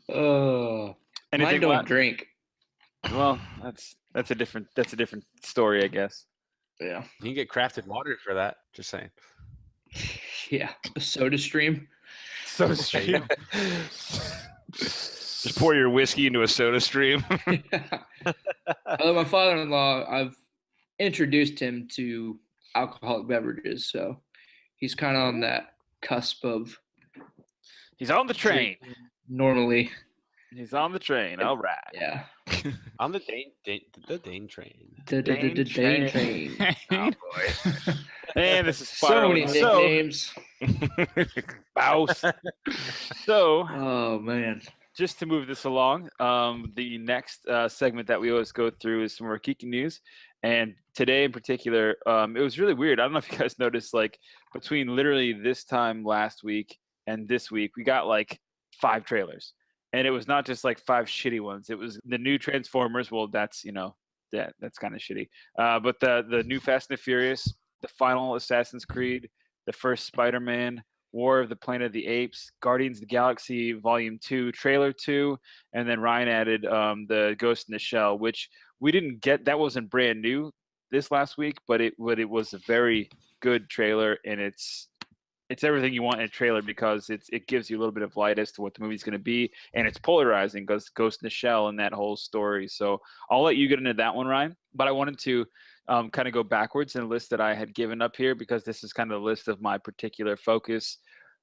Mine don't drink. Well, that's a different story, I guess. Yeah. You can get crafted water for that. Just saying. Yeah. A soda stream. So stream. Just pour your whiskey into a soda stream. Although my father-in-law, I've introduced him to alcoholic beverages, so he's kind of on that cusp of. He's on the train. Normally. He's on the train. All right. Yeah. On the Dane train. The Dane train. Oh, boy. And this is So many nicknames. Bouse. So, Oh man. just to move this along, the next segment that we always go through is some more geeky news. And today in particular, it was really weird. I don't know if you guys noticed, like between literally this time last week and this week, we got like 5 trailers. And it was not just like 5 shitty ones. It was the new Transformers. Well, that's that's kind of shitty. But the new Fast and the Furious, the final Assassin's Creed, the first Spider-Man, War of the Planet of the Apes, Guardians of the Galaxy Volume 2, Trailer 2, and then Ryan added the Ghost in the Shell, which we didn't get. That wasn't brand new this last week, but it was a very good trailer, and it's everything you want in a trailer, because it gives you a little bit of light as to what the movie's going to be, and it's polarizing because Ghost in the Shell and that whole story. So I'll let you get into that one, Ryan. But I wanted to kind of go backwards in a list that I had given up here, because this is kind of the list of my particular focus,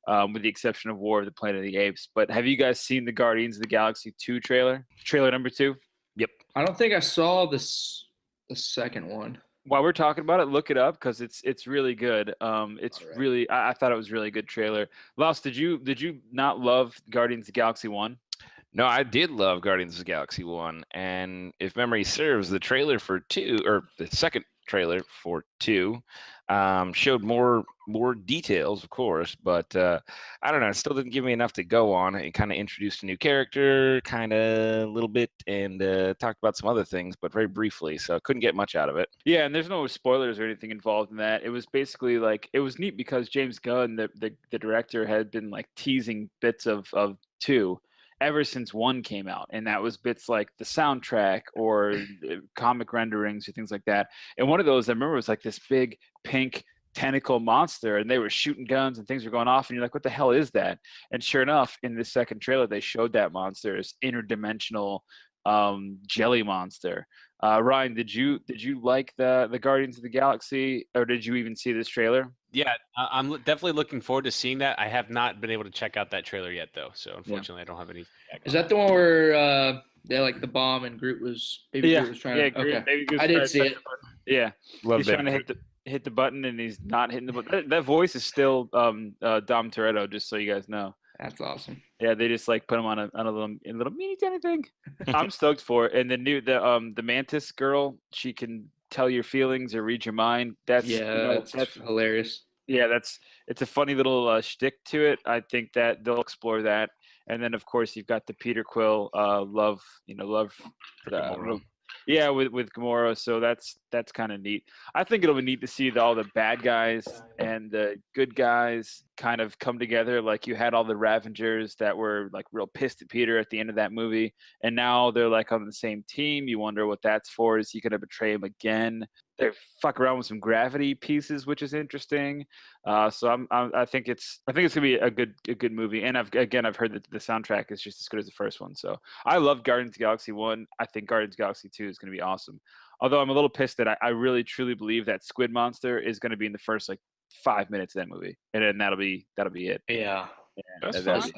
with the exception of War of the Planet of the Apes. But have you guys seen the Guardians of the Galaxy 2 trailer? Trailer number 2? Yep. I don't think I saw the second one. While we're talking about it, look it up, because it's really good. It's All right. really I thought it was a really good trailer. Laos, did you not love Guardians of the Galaxy 1? No, I did love Guardians of the Galaxy 1, and if memory serves, the trailer for 2, or the second trailer for 2, showed more details, of course, but I don't know, it still didn't give me enough to go on. It kind of introduced a new character, kind of a little bit, and talked about some other things, but very briefly, so I couldn't get much out of it. Yeah, and there's no spoilers or anything involved in that. It was basically like, it was neat because James Gunn, the director, had been like teasing bits of 2 ever since 1 came out, and that was bits like the soundtrack or comic renderings or things like that. And one of those, I remember, was like this big pink tentacle monster, and they were shooting guns and things were going off, and you're like, what the hell is that? And sure enough, in this second trailer, they showed that monster as interdimensional jelly monster. Ryan, did you like the Guardians of the Galaxy, or did you even see this trailer? Yeah, I'm definitely looking forward to seeing that. I have not been able to check out that trailer yet, though. So unfortunately, I don't have any. Is that the one where they like the bomb and Groot was Groot was trying to? Groot, Okay. Baby Groot's I trying did to see touch it. the button. Yeah, Love he's that. trying to hit the button, and he's not hitting the button. That voice is still Dom Toretto, just so you guys know. That's awesome. Yeah, they just like put him on a little mini tiny thing. I'm stoked for it. And the Mantis girl, she can tell your feelings or read your mind. That's that's hilarious. Yeah, it's a funny little shtick to it. I think that they'll explore that. And then of course you've got the Peter Quill love Yeah, with Gamora, so that's kind of neat. I think it'll be neat to see all the bad guys and the good guys kind of come together. Like you had all the Ravengers that were like real pissed at Peter at the end of that movie, and now they're like on the same team. You wonder what that's for. Is he gonna betray him again? They fuck around with some gravity pieces, which is interesting. So I think it's gonna be a good movie. And I've heard that the soundtrack is just as good as the first one. So I love Guardians of the Galaxy 1. I think Guardians of the Galaxy 2 is gonna be awesome. Although I'm a little pissed that I really truly believe that Squid Monster is gonna be in the first like 5 minutes of that movie, and then that'll be it. Yeah. That's that's fine. Like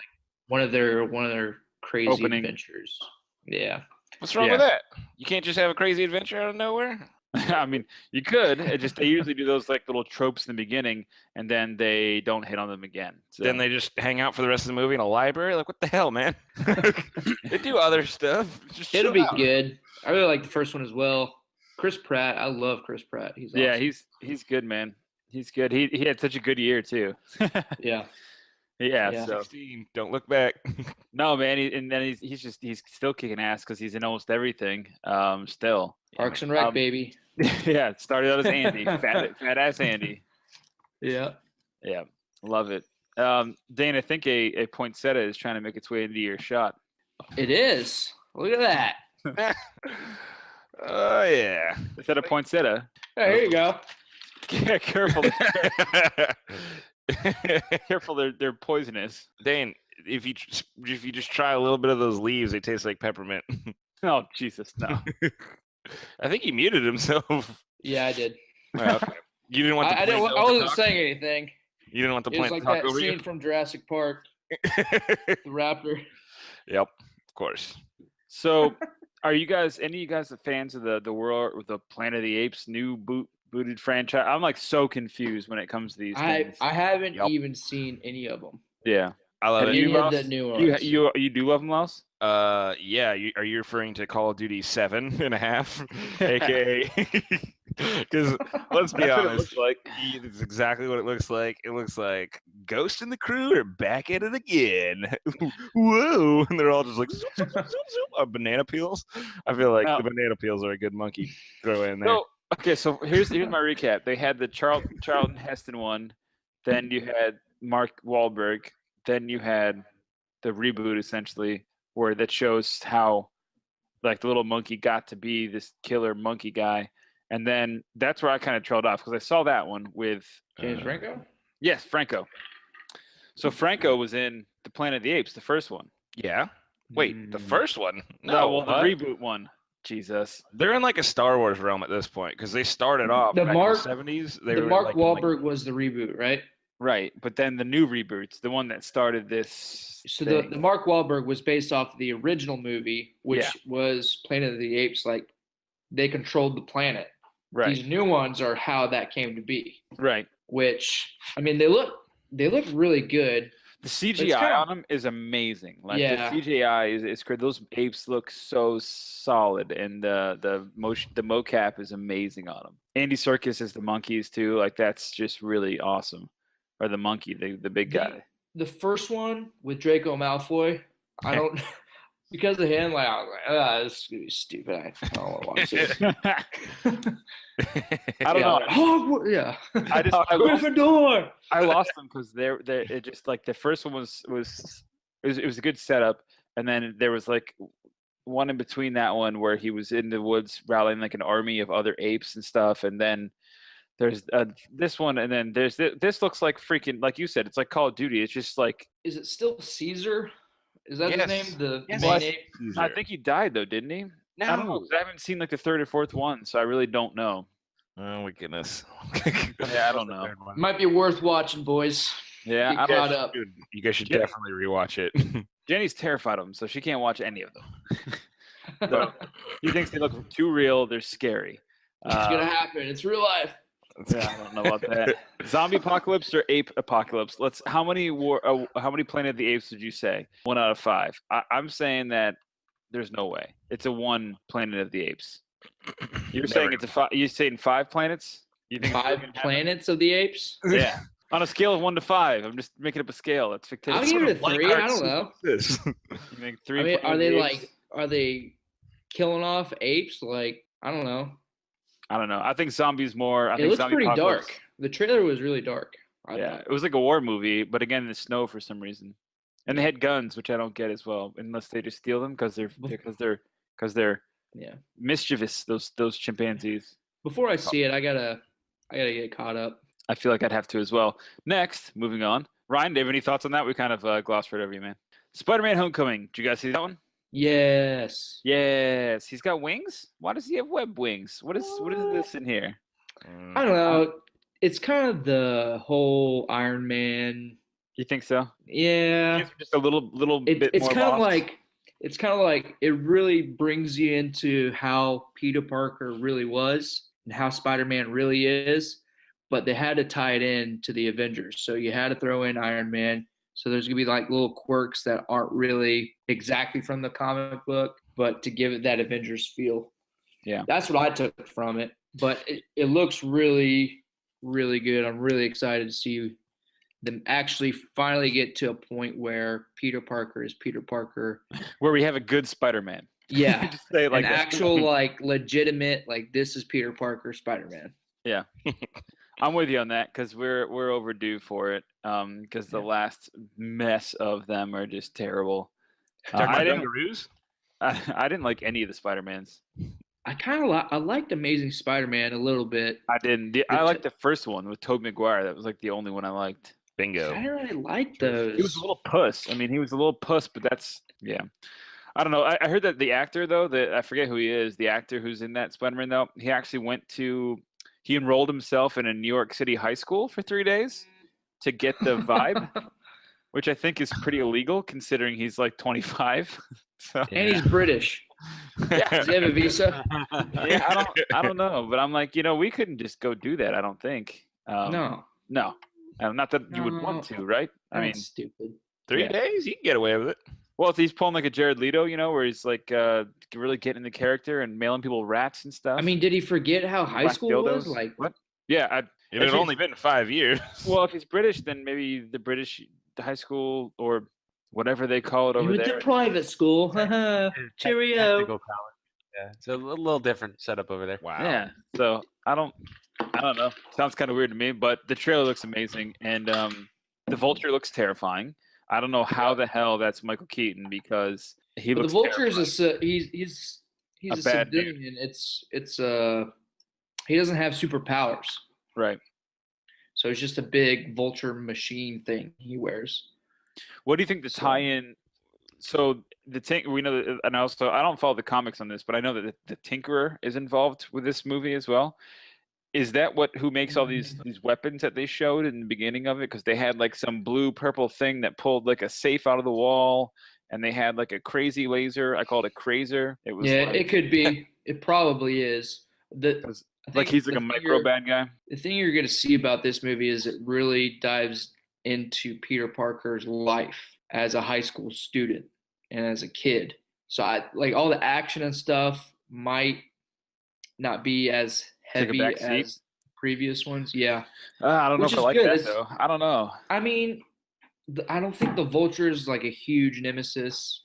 one of their crazy Opening. adventures. Yeah. What's wrong with that? You can't just have a crazy adventure out of nowhere? I mean, you could. It just they usually do those like little tropes in the beginning, and then they don't hit on them again. So. Then they just hang out for the rest of the movie in a library? Like, what the hell, man? They do other stuff. Just It'll chill be out. good. I really like the first one as well. Chris Pratt. I love Chris Pratt. He's awesome. Yeah, he's good, man. He's good. He had such a good year too. Yeah. Yeah. So 16. Don't look back. no, man. He's still kicking ass because he's in almost everything. Still. Parks and Rec, baby. Yeah. Started out as Andy, fat ass Andy. Yeah. Yeah, love it. Dane, I think a poinsettia is trying to make its way into your shot. It is. Look at that. Oh, yeah. Is that a poinsettia? Hey, here you go. Yeah, careful. Careful, they're poisonous. Dane, if you just try a little bit of those leaves, they taste like peppermint. Oh, Jesus, no. I think he muted himself. Yeah, I did. Well, okay. You didn't want the I plant to wasn't talk? saying anything. You didn't want the It was plant like to talk that over scene you? from Jurassic Park, the raptor. Yep, of course. So, are you guys any of you guys fans of the world with the Planet of the Apes new booted franchise? I'm like so confused when it comes to these things. I haven't Yep. even seen any of them. Yeah. I love Have it. you, Any of Ross? the new ones. You do love them, Mouse? Yeah. Are you referring to Call of Duty 7.5, aka? Because let's be That's what it honest, looks like. it's exactly what it looks like. It looks like Ghost and the crew are back at it again. Whoa! And they're all just like zoop, zoop, zoop, zoop, zoop, banana peels. I feel like Now- the banana peels are a good monkey throw in there. So, okay, so here's my recap. They had the Charlton Heston one, then you had Mark Wahlberg, then you had the reboot essentially, where that shows how like the little monkey got to be this killer monkey guy, and then that's where I kind of trailed off because I saw that one with James Franco? yes, Franco. So Franco was in the Planet of the Apes, the first one. Yeah. Wait, the Mm. first one? Well, the what? reboot one. Jesus. They're in like a Star Wars realm at this point because they started off The back Mark- in the 70s. The Mark Wahlberg was the reboot, right? Right, but then the new reboots, the one that started this. So thing. the Mark Wahlberg was based off the original movie, which Yeah. was Planet of the Apes. Like they controlled the planet. right, These new ones are how that came to be. right. Which I mean, they look really good. The CGI kinda- on them is amazing. Like Yeah. the CGI is great. Those apes look so solid, and the mocap is amazing on them. Andy Serkis is the monkeys too. Like that's just really awesome. Or the monkey, the big guy. The first one with Draco Malfoy, I don't because of him. Like I was like, this is gonna be stupid. I don't want to watch it. I don't know. Hogwarts, yeah. I just I lost, Gryffindor. I lost them because they're it just like the first one was it was a good setup, and then there was like one in between that one where he was in the woods rallying like an army of other apes and stuff, and then there's this one, and then there's this looks like freaking like you said, it's like Call of Duty. It's just like Is it still Caesar? Is that Yes. his name? The Yes. main What? ape? I think he died though, didn't he? I don't know. 'Cause I haven't seen like the third or fourth one, so I really don't know. Oh my goodness. Yeah, I don't know. Might be worth watching, boys. Yeah, Get I caught don't, up. Dude, you guys should Yeah. definitely rewatch it. Jenny's terrified of them, so she can't watch any of them. So, he thinks they look too real. They're scary. It's gonna happen. It's real life. Yeah, I don't know about that. Zombie apocalypse or ape apocalypse? How many Planet of the Apes would you say? 1 out of 5. I'm saying that there's no way. It's a 1 Planet of the Apes. You're saying it's a 5? You're saying 5 planets? You think it's 5 gonna happen? planets of the apes. Yeah. On a scale of 1 to 5, I'm just making up a scale. It's fictitious. I'll give it a 3. I don't know. This. You think 3? I mean, Planet of the Apes? are they killing off apes. Like, I don't know. I think zombies more. I It think looks zombie pretty apocalypse- dark. The trailer was really dark. I Yeah, thought. it was like a war movie, but again, the snow for some reason, and they had guns, which I don't get as well, unless they just steal them because they're Yeah. mischievous. Those chimpanzees. Before I see it, I gotta get caught up. I feel like I'd have to as well. Next, moving on. Ryan, do you have any thoughts on that? We kind of glossed right over you, man. Spider-Man: Homecoming. Did you guys see that one? Yes. Yes. He's got wings. Why does he have web wings? What is this in here? I don't know. It's kind of the whole Iron Man. You think so? Yeah. Gives him just a little bit It's more. kind of loft. like it really brings you into how Peter Parker really was and how Spider-Man really is, but they had to tie it in to the Avengers. So you had to throw in Iron Man. So there's gonna be like little quirks that aren't really exactly from the comic book, but to give it that Avengers feel. Yeah. That's what I took from it. But it looks really, really good. I'm really excited to see them actually finally get to a point where Peter Parker is Peter Parker. Where we have a good Spider-Man. Yeah. Just say it like An that. actual, like, legitimate, like, this is Peter Parker Spider-Man. Yeah. I'm with you on that because we're overdue for it. Because the last mess of them are just terrible. Talking I about didn't Dungaroos? I didn't like any of the Spider-Mans. I kind of I liked Amazing Spider-Man a little bit. I didn't. I liked the first one with Tobey Maguire. That was like the only one I liked. Bingo. I didn't really like those. He was a little puss. I mean, he was a little puss, but that's yeah. I don't know. I heard that the actor though, I forget who he is. The actor who's in that Spider-Man though, he actually he enrolled himself in a New York City high school for 3 days to get the vibe, which I think is pretty illegal considering he's like 25. So, And he's British. Does he have a visa? yeah, I don't know, but I'm like, we couldn't just go do that. I don't think. No. No, not that you would want to, right? I mean, That's stupid. 3 days? You can get away with it. well, if he's pulling like a Jared Leto, where he's like really getting in the character and mailing people rats and stuff. I mean, did he forget how high Black school was? dildos. Like, What? Yeah. It had only been 5 years. Well, if he's British, then maybe the British high school or whatever they call it he over went there. to private school. Cheerio. Technical college. Yeah, it's a little different setup over there. Wow. Yeah. So I don't know. Sounds kind of weird to me, but the trailer looks amazing, and the Vulture looks terrifying. I don't know how the hell that's Michael Keaton because he But looks. the Vulture is terrifying. he's A a bad dude. civilian. It's he doesn't have superpowers, Right. so it's just a big Vulture machine thing he wears. What do you think the So- tie-in? So we know that, and also I don't follow the comics on this, but I know that the Tinkerer is involved with this movie as well. Is that who makes all these weapons that they showed in the beginning of it? Because they had like some blue purple thing that pulled like a safe out of the wall, and they had like a crazy laser. I call it a crazer. It was Yeah, like, it could be. It probably is. I like think he's like the a thing micro you're- bad guy. The thing you're going to see about this movie is it really dives into Peter Parker's life as a high school student and as a kid. So I like all the action and stuff might not be as Take a heavy back seat. as previous ones. Yeah. I don't know Which if I is like good. that It's- though. I don't know. I mean, I don't think the Vulture is like a huge nemesis.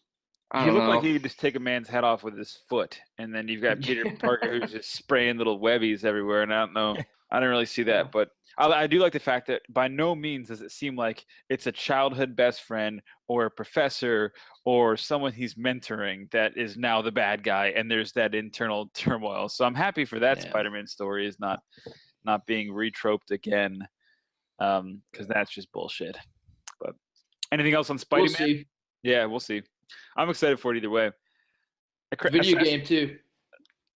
I He don't looked know. like he could just take a man's head off with his foot, and then you've got Peter Parker who's just spraying little webbies everywhere. And I don't know, I didn't really see that, but I do like the fact that by no means does it seem like it's a childhood best friend or a professor or someone he's mentoring that is now the bad guy, and there's that internal turmoil. So I'm happy for that Yeah. Spider-Man story is not being retroped again, because that's just bullshit. But anything else on We'll Spidey-Man? see. Yeah, we'll see. I'm excited for it either way. Video game too.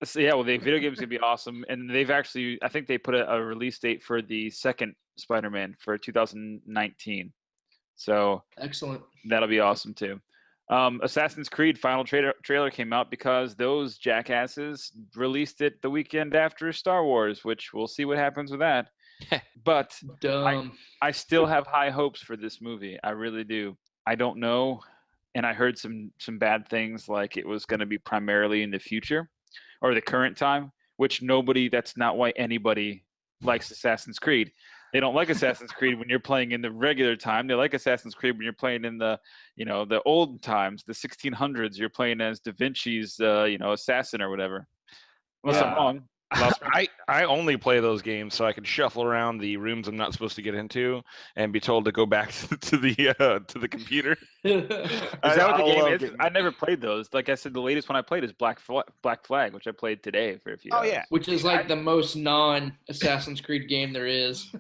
So, yeah, well, the video game's gonna be awesome, and they've actually, I think they put a release date for the second Spider-Man for 2019, so Excellent. that'll be awesome too. Assassin's Creed final trailer came out because those jackasses released it the weekend after Star Wars, which we'll see what happens with that. But Dumb. I still have high hopes for this movie. I really do. I don't know, and I heard some bad things, like it was going to be primarily in the future or the current time, which that's not why anybody likes Assassin's Creed. They don't like Assassin's Creed when you're playing in the regular time. They like Assassin's Creed when you're playing in the, the old times, the 1600s. You're playing as Da Vinci's, assassin or whatever. Unless I'm wrong. I only play those games so I can shuffle around the rooms I'm not supposed to get into and be told to go back to the computer. Is that what the game is? I never played those. Like I said, the latest one I played is Black Flag, which I played today for a few hours. Yeah. Which is like the most non-Assassin's Creed game there is.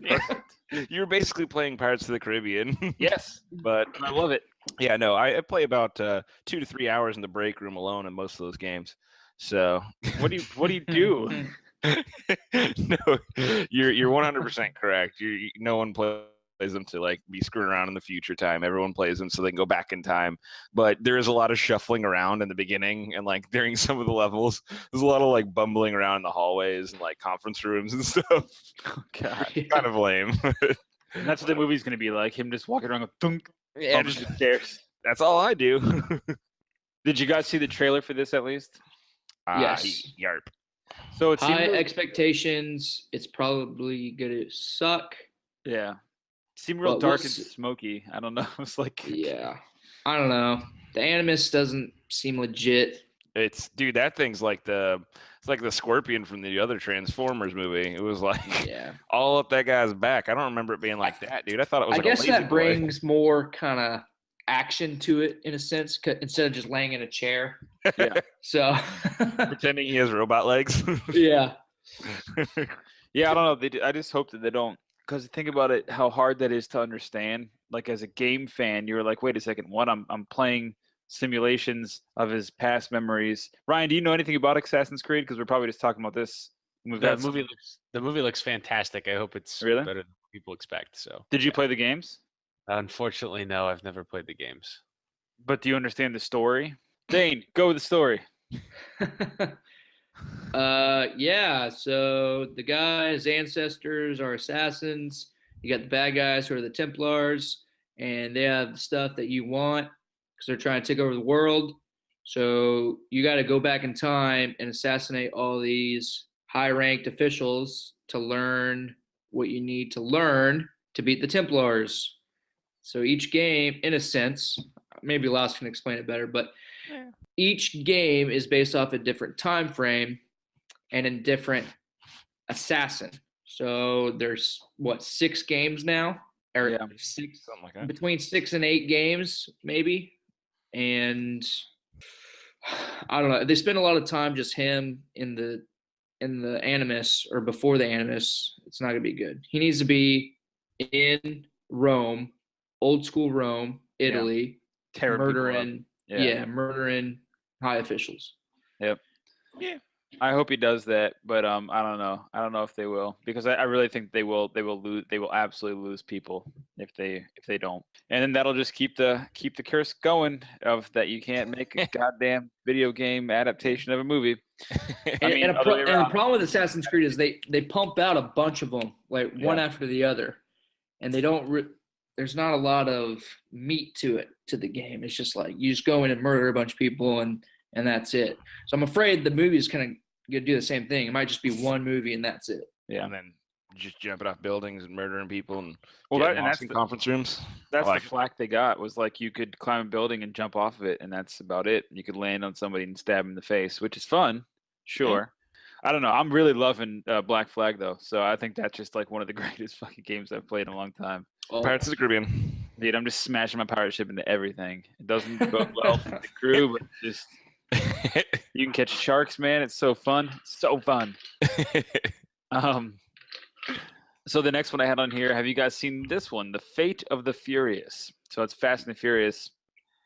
You're basically playing Pirates of the Caribbean. Yes, but I love it. Yeah, no, I play about 2 to 3 hours in the break room alone in most of those games. So what do you do? No, you're 100% correct. No one plays them to like be screwing around in the future time. Everyone plays them so they can go back in time. But there is a lot of shuffling around in the beginning, and like during some of the levels, there's a lot of like bumbling around in the hallways and like conference rooms and stuff. Oh, God, kind of lame. And that's what the movie's gonna be like. Him just walking around with thunk, Yeah, bumping the stairs. That's all I do. Did you guys see the trailer for this at least? Yes. Yarp. So it's high expectations. It's probably gonna suck. Yeah. It seemed real dark and smoky. I don't know. It's like Yeah. I don't know. The Animus doesn't seem legit. Dude, that thing's like it's like the scorpion from the other Transformers movie. It was like all up that guy's back. I don't remember it being like that, dude. I thought it was. I guess that brings more kind of action to it in a sense, instead of just laying in a chair. Yeah. So pretending he has robot legs. Yeah. Yeah, I don't know. I just hope that they don't, because think about it, how hard that is to understand. Like as a game fan, you're like, wait a second, what? I'm playing simulations of his past memories. Ryan, do you know anything about Assassin's Creed? Because we're probably just talking about this. The movie looks fantastic. I hope it's really better than people expect. So, did you play the games? Unfortunately, no. I've never played the games. But do you understand the story? Dane, go with the story. Yeah. So the guy's ancestors are assassins. You got the bad guys who are the Templars, and they have the stuff that you want because they're trying to take over the world. So you got to go back in time and assassinate all these high-ranked officials to learn what you need to learn to beat the Templars. So each game, in a sense, maybe Laos can explain it better, but each game is based off a different time frame and a different assassin. So there's 6 games now, or 6, something like that. Between 6 and 8 games, maybe. And I don't know. They spend a lot of time just him in the Animus, or before the Animus. It's not gonna be good. He needs to be in Rome, old school Rome, Italy, murdering high officials. Yep. Yeah. I hope he does that, but I don't know. I don't know if they will, because I really think they will lose. They will absolutely lose people if they don't, and then that'll just keep the curse going of that you can't make a goddamn video game adaptation of a movie. And the problem with Assassin's Creed is they pump out a bunch of them one after the other, and they don't. There's not a lot of meat to the game. It's just like you just go in and murder a bunch of people and that's it. So I'm afraid the movie is kind of going to do the same thing. It might just be one movie and that's it. Yeah, and then just jumping off buildings and murdering people and that's in conference rooms. That's the flack they got, was like you could climb a building and jump off of it, and that's about it. You could land on somebody and stab him in the face, which is fun, sure. I don't know. I'm really loving Black Flag though, so I think that's just like one of the greatest fucking games I've played in a long time. Pirates of the Caribbean. Dude, I'm just smashing my pirate ship into everything. It doesn't go well for the crew, but just you can catch sharks, man. It's so fun. It's so fun. So the next one I had on here, have you guys seen this one? The Fate of the Furious. So it's Fast and the Furious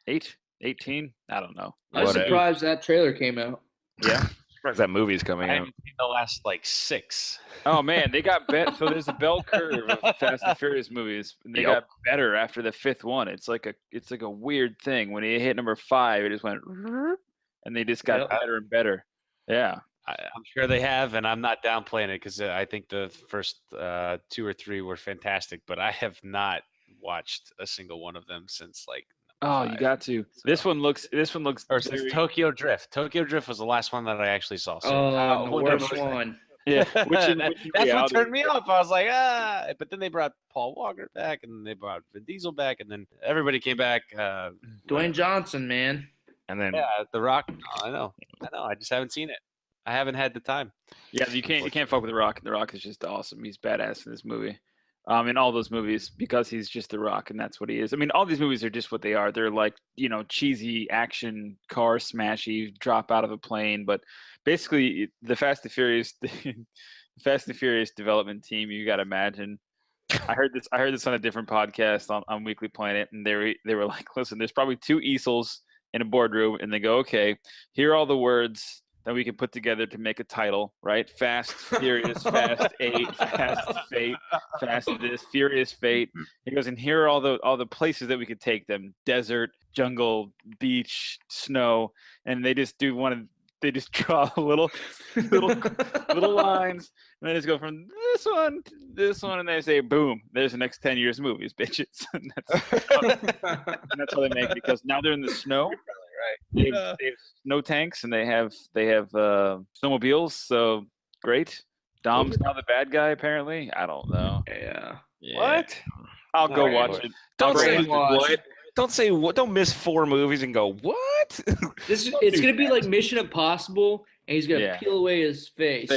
8, 18? I don't know. I'm surprised that trailer came out. Yeah. Surprised that movie's coming I out. haven't seen the last 6. Oh man, they got better. So there's a bell curve of Fast and Furious movies, and they got better after the 5th one. It's like a weird thing. When he hit number 5, it just went, and they just got better and better. Yeah, I'm sure they have, and I'm not downplaying it because I think the first 2 or 3 were fantastic, but I have not watched a single one of them since Oh, you got to. So, this one looks. Or since Tokyo Drift. Tokyo Drift was the last one that I actually saw. So the worst one. Yeah, which in That's what reality- turned me off. I was like, ah. But then they brought Paul Walker back, and then they brought Vin Diesel back, and then everybody came back. Dwayne Johnson, man. And then Yeah, The Rock. Oh, I know. I just haven't seen it. I haven't had the time. Yeah, you can't fuck with The Rock. The Rock is just awesome. He's badass in this movie. In all those movies, because he's just The Rock, and that's what he is. I mean, all these movies are just what they are. They're like, cheesy action car smashy, drop out of a plane. But basically, the Fast and Furious, development team, you got to imagine. I heard this on a different podcast on Weekly Planet, and they were like, listen, there's probably 2 easels in a boardroom, and they go, okay, here are all the words that we can put together to make a title, right? Fast, Furious, Fast 8, Fast Fate, Fast this, Furious Fate. He goes, and here are all the places that we could take them: desert, jungle, beach, snow, and they just they just draw little lines, and they just go from this one to this one, and they say, boom, there's the next 10 years movies, bitches. And that's how they make it, because now they're in the snow. They have snow tanks, and they have snowmobiles. So great. Dom's now the bad guy, apparently. I don't know. Yeah. What? I'll go Alright. watch it. don't say Brainwashed. what. Don't say what. Don't miss 4 movies and go what? It's gonna be like Mission Impossible, and he's gonna Yeah. peel away his face,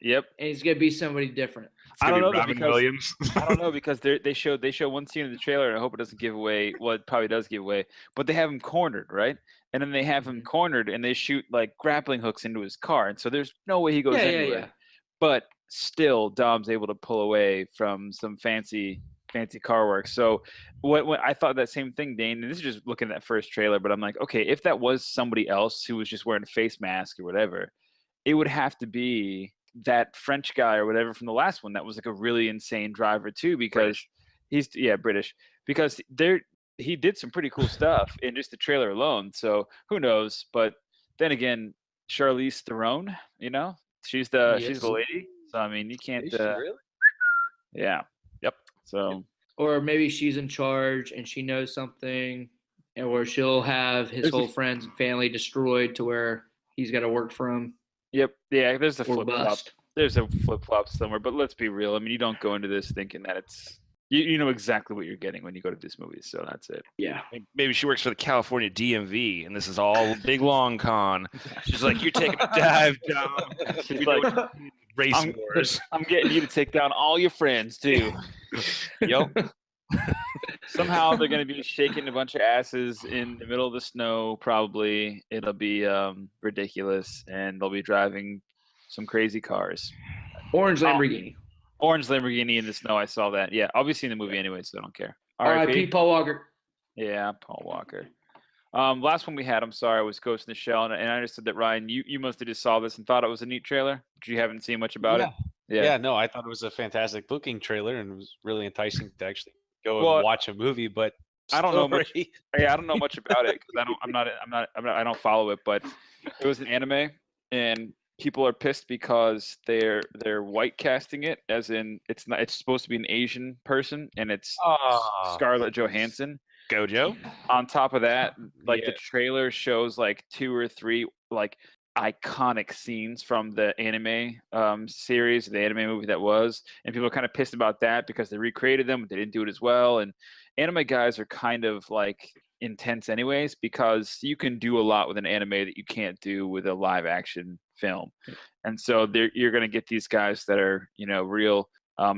Yep. and he's gonna be somebody different. I don't know, Robin because Williams. I don't know, because they show one scene in the trailer, and I hope it doesn't give away. Well, it probably does give away, but they have him cornered, right? And then they have him cornered, and they shoot like grappling hooks into his car, and so there's no way he goes anywhere. Yeah. But still, Dom's able to pull away from some fancy car work. So what I thought that same thing, Dane, and this is just looking at that first trailer, but I'm like, okay, if that was somebody else who was just wearing a face mask or whatever, it would have to be that French guy or whatever from the last one that was like a really insane driver too, because he's British, because he did some pretty cool stuff in just the trailer alone. So who knows? But then again, Charlize Theron, she's the lady. So I mean, you can't. Is she really? Yeah. Yep. So. Or maybe she's in charge and she knows something, or she'll have his whole friends and family destroyed to where he's got to work for him. Yep. Yeah. There's a Or flip flop. bust. There's a flip flop somewhere. But let's be real. I mean, you don't go into this thinking that it's. You know exactly what you're getting when you go to this movie. So that's it. Yeah. Maybe she works for the California DMV, and this is all big long con. She's like, "You're taking a dive, Dom. She's like, Race I'm, wars." I'm getting you to take down all your friends too. Yep. Somehow they're going to be shaking a bunch of asses in the middle of the snow. Probably it'll be ridiculous, and they'll be driving some crazy cars. Orange Lamborghini. Orange Lamborghini in the snow. I saw that. Yeah, I'll be seeing the movie anyway, so I don't care. R.I.P. Paul Walker. Yeah, Paul Walker. Last one we had, I'm sorry, was Ghost in the Shell, and I understood that, Ryan, you must have just saw this and thought it was a neat trailer, but you haven't seen much about it. Yeah, no, I thought it was a fantastic looking trailer, and it was really enticing to actually go Well, and watch a movie. But I don't know much. story- Yeah, I don't know much about it because I don't follow it. But it was an anime, and people are pissed because they're white casting it, as in it's supposed to be an Asian person, and it's Ah. Scarlett Johansson. Gojo. On top of that, like the Yeah. trailer shows like 2 or 3 like iconic scenes from the anime series, the anime movie that was, and people are kind of pissed about that because they recreated them, but they didn't do it as well. And anime guys are kind of like intense anyways, because you can do a lot with an anime that you can't do with a live action film. And so you're going to get these guys that are, real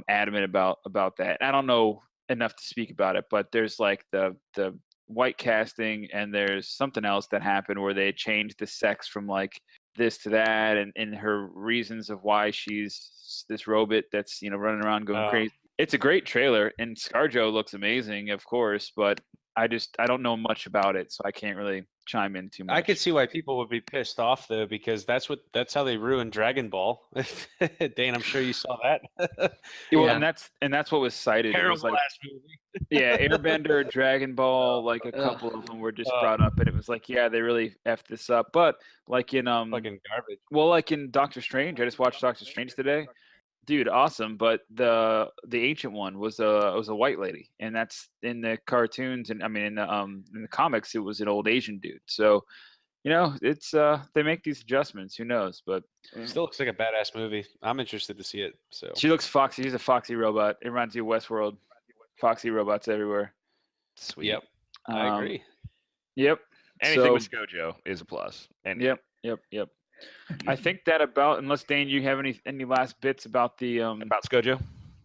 adamant about that. And I don't know enough to speak about it, but there's like the white casting, and there's something else that happened where they changed the sex from like this to that, and her reasons of why she's this robot that's running around going crazy. It's a great trailer, and ScarJo looks amazing, of course, but I don't know much about it, so I can't really chime in too much. I could see why people would be pissed off though, because that's how they ruined Dragon Ball. Dane, I'm sure you saw that. Well, Yeah. and that's what was cited. It was Terrible like, ass movie. yeah, Airbender, Dragon Ball, like a couple of them were just brought up, and it was like, yeah, they really effed this up. But like in Fucking garbage. well, like in Doctor Strange, I just watched Doctor Strange today. Dude, awesome! But the ancient one was a white lady, and that's in the cartoons, and I mean in the comics, it was an old Asian dude. So it's they make these adjustments. Who knows? But Still looks like a badass movie. I'm interested to see it. So she looks foxy. She's a foxy robot. It reminds you of Westworld. Foxy robots everywhere. Sweet. Yep, I agree. Yep. Anything So- with SCOJO is a plus. And Yep. I think that about, unless Dane, you have any last bits about the about SCOJO?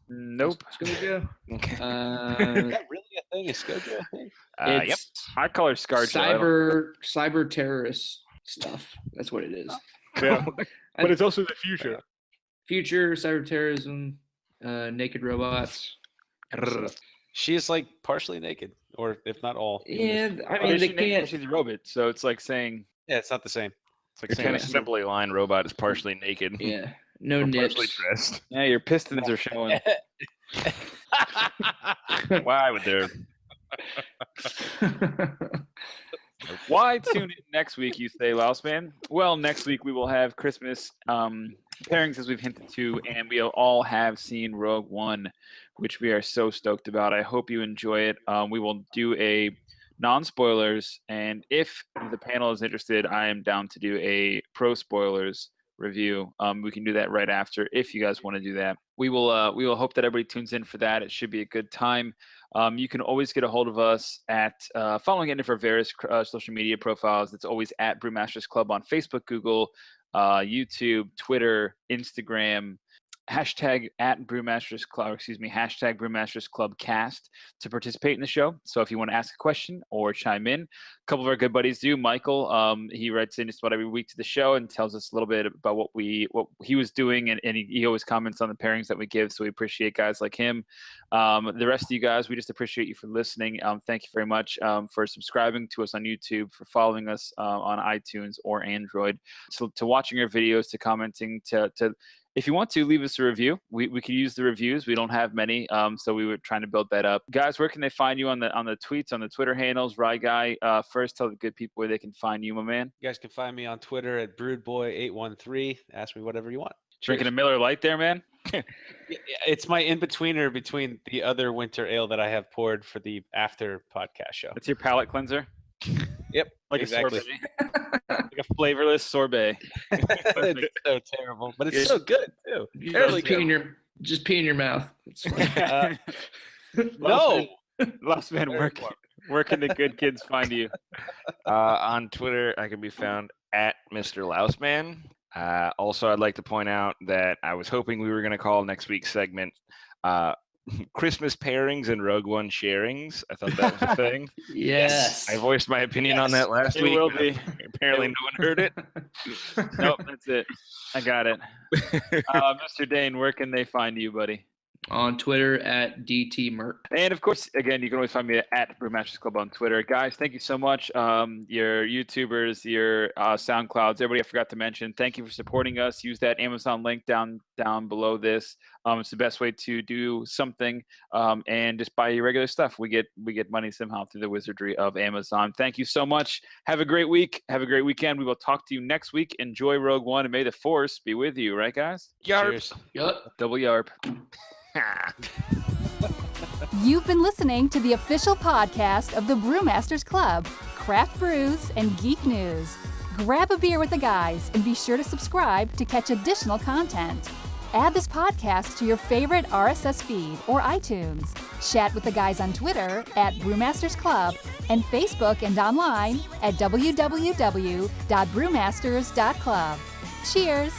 Nope. SCOJO. Okay. Is that really a thing? Is SCOJO a thing? Yep. It's I call her ScarJo. cyber terrorist stuff. That's what it is. Yeah. But it's also the future. Future cyber terrorism, naked robots. She is like partially naked, or if not all. Yeah, I mean they can't. She's a robot, so it's like saying Yeah, it's not the same. It's like saying a assembly line robot is partially naked. Yeah, no or nips. partially dressed. yeah, your pistons are showing. Why would there? Why tune in next week, you say, Louse Man? Well, next week we will have Christmas pairings, as we've hinted to, and we all have seen Rogue One, which we are so stoked about. I hope you enjoy it. We will do a non-spoilers, and if the panel is interested, I am down to do a pro spoilers review. We can do that right after if you guys want to do that. We will hope that everybody tunes in for that. It should be a good time. You can always get a hold of us at following any of our various social media profiles. It's always at Brewmasters Club on Facebook, Google, YouTube, Twitter, Instagram. Hashtag at Brewmasters Club, hashtag Brewmasters Club Cast to participate in the show. So if you want to ask a question or chime in, a couple of our good buddies do. Michael, he writes in just about every week to the show and tells us a little bit about what he was doing, and he always comments on the pairings that we give. So we appreciate guys like him. The rest of you guys, we just appreciate you for listening. Thank you very much for subscribing to us on YouTube, for following us on iTunes or Android, to watching our videos, to commenting, to if you want to, leave us a review. We could use the reviews. We don't have many, so we were trying to build that up. Guys, where can they find you on the tweets, on the Twitter handles? Rye Guy, first tell the good people where they can find you, my man. You guys can find me on Twitter at BroodBoy813. Ask me whatever you want. Drinking a Cheers. Miller Lite there, man? It's my in-betweener between the other winter ale that I have poured for the after podcast show. That's your palate cleanser? Yep, Like exactly. a sorbet. Like a flavorless sorbet. It's so terrible, but it's so good too. Terribly good. Just pee in your mouth. It's fine. No. Lost Man, where can the good kids find you? On Twitter, I can be found at Mr. Louseman. Also, I'd like to point out that I was hoping we were going to call next week's segment Christmas pairings and Rogue One sharings. I thought that was a thing. Yes. I voiced my opinion on that last It week. will be. Apparently, no one heard it. Nope, that's it. I got it. Mr. Dane, where can they find you, buddy? On Twitter at DT Mirt. And of course, again, you can always find me at Brewmasters Club on Twitter. Guys, thank you so much. Your YouTubers, your SoundClouds, everybody I forgot to mention, thank you for supporting us. Use that Amazon link down below this. It's the best way to do something. And just buy your regular stuff. We get money somehow through the wizardry of Amazon. Thank you so much. Have a great week. Have a great weekend. We will talk to you next week. Enjoy Rogue One, and may the Force be with you. Right, guys? Cheers. Yup. Double yarp. You've been listening to the official podcast of the Brewmasters Club, Craft Brews and Geek News. Grab a beer with the guys and be sure to subscribe to catch additional content. Add this podcast to your favorite RSS feed or iTunes. Chat with the guys on Twitter at Brewmasters Club and Facebook and online at www.brewmasters.club. Cheers!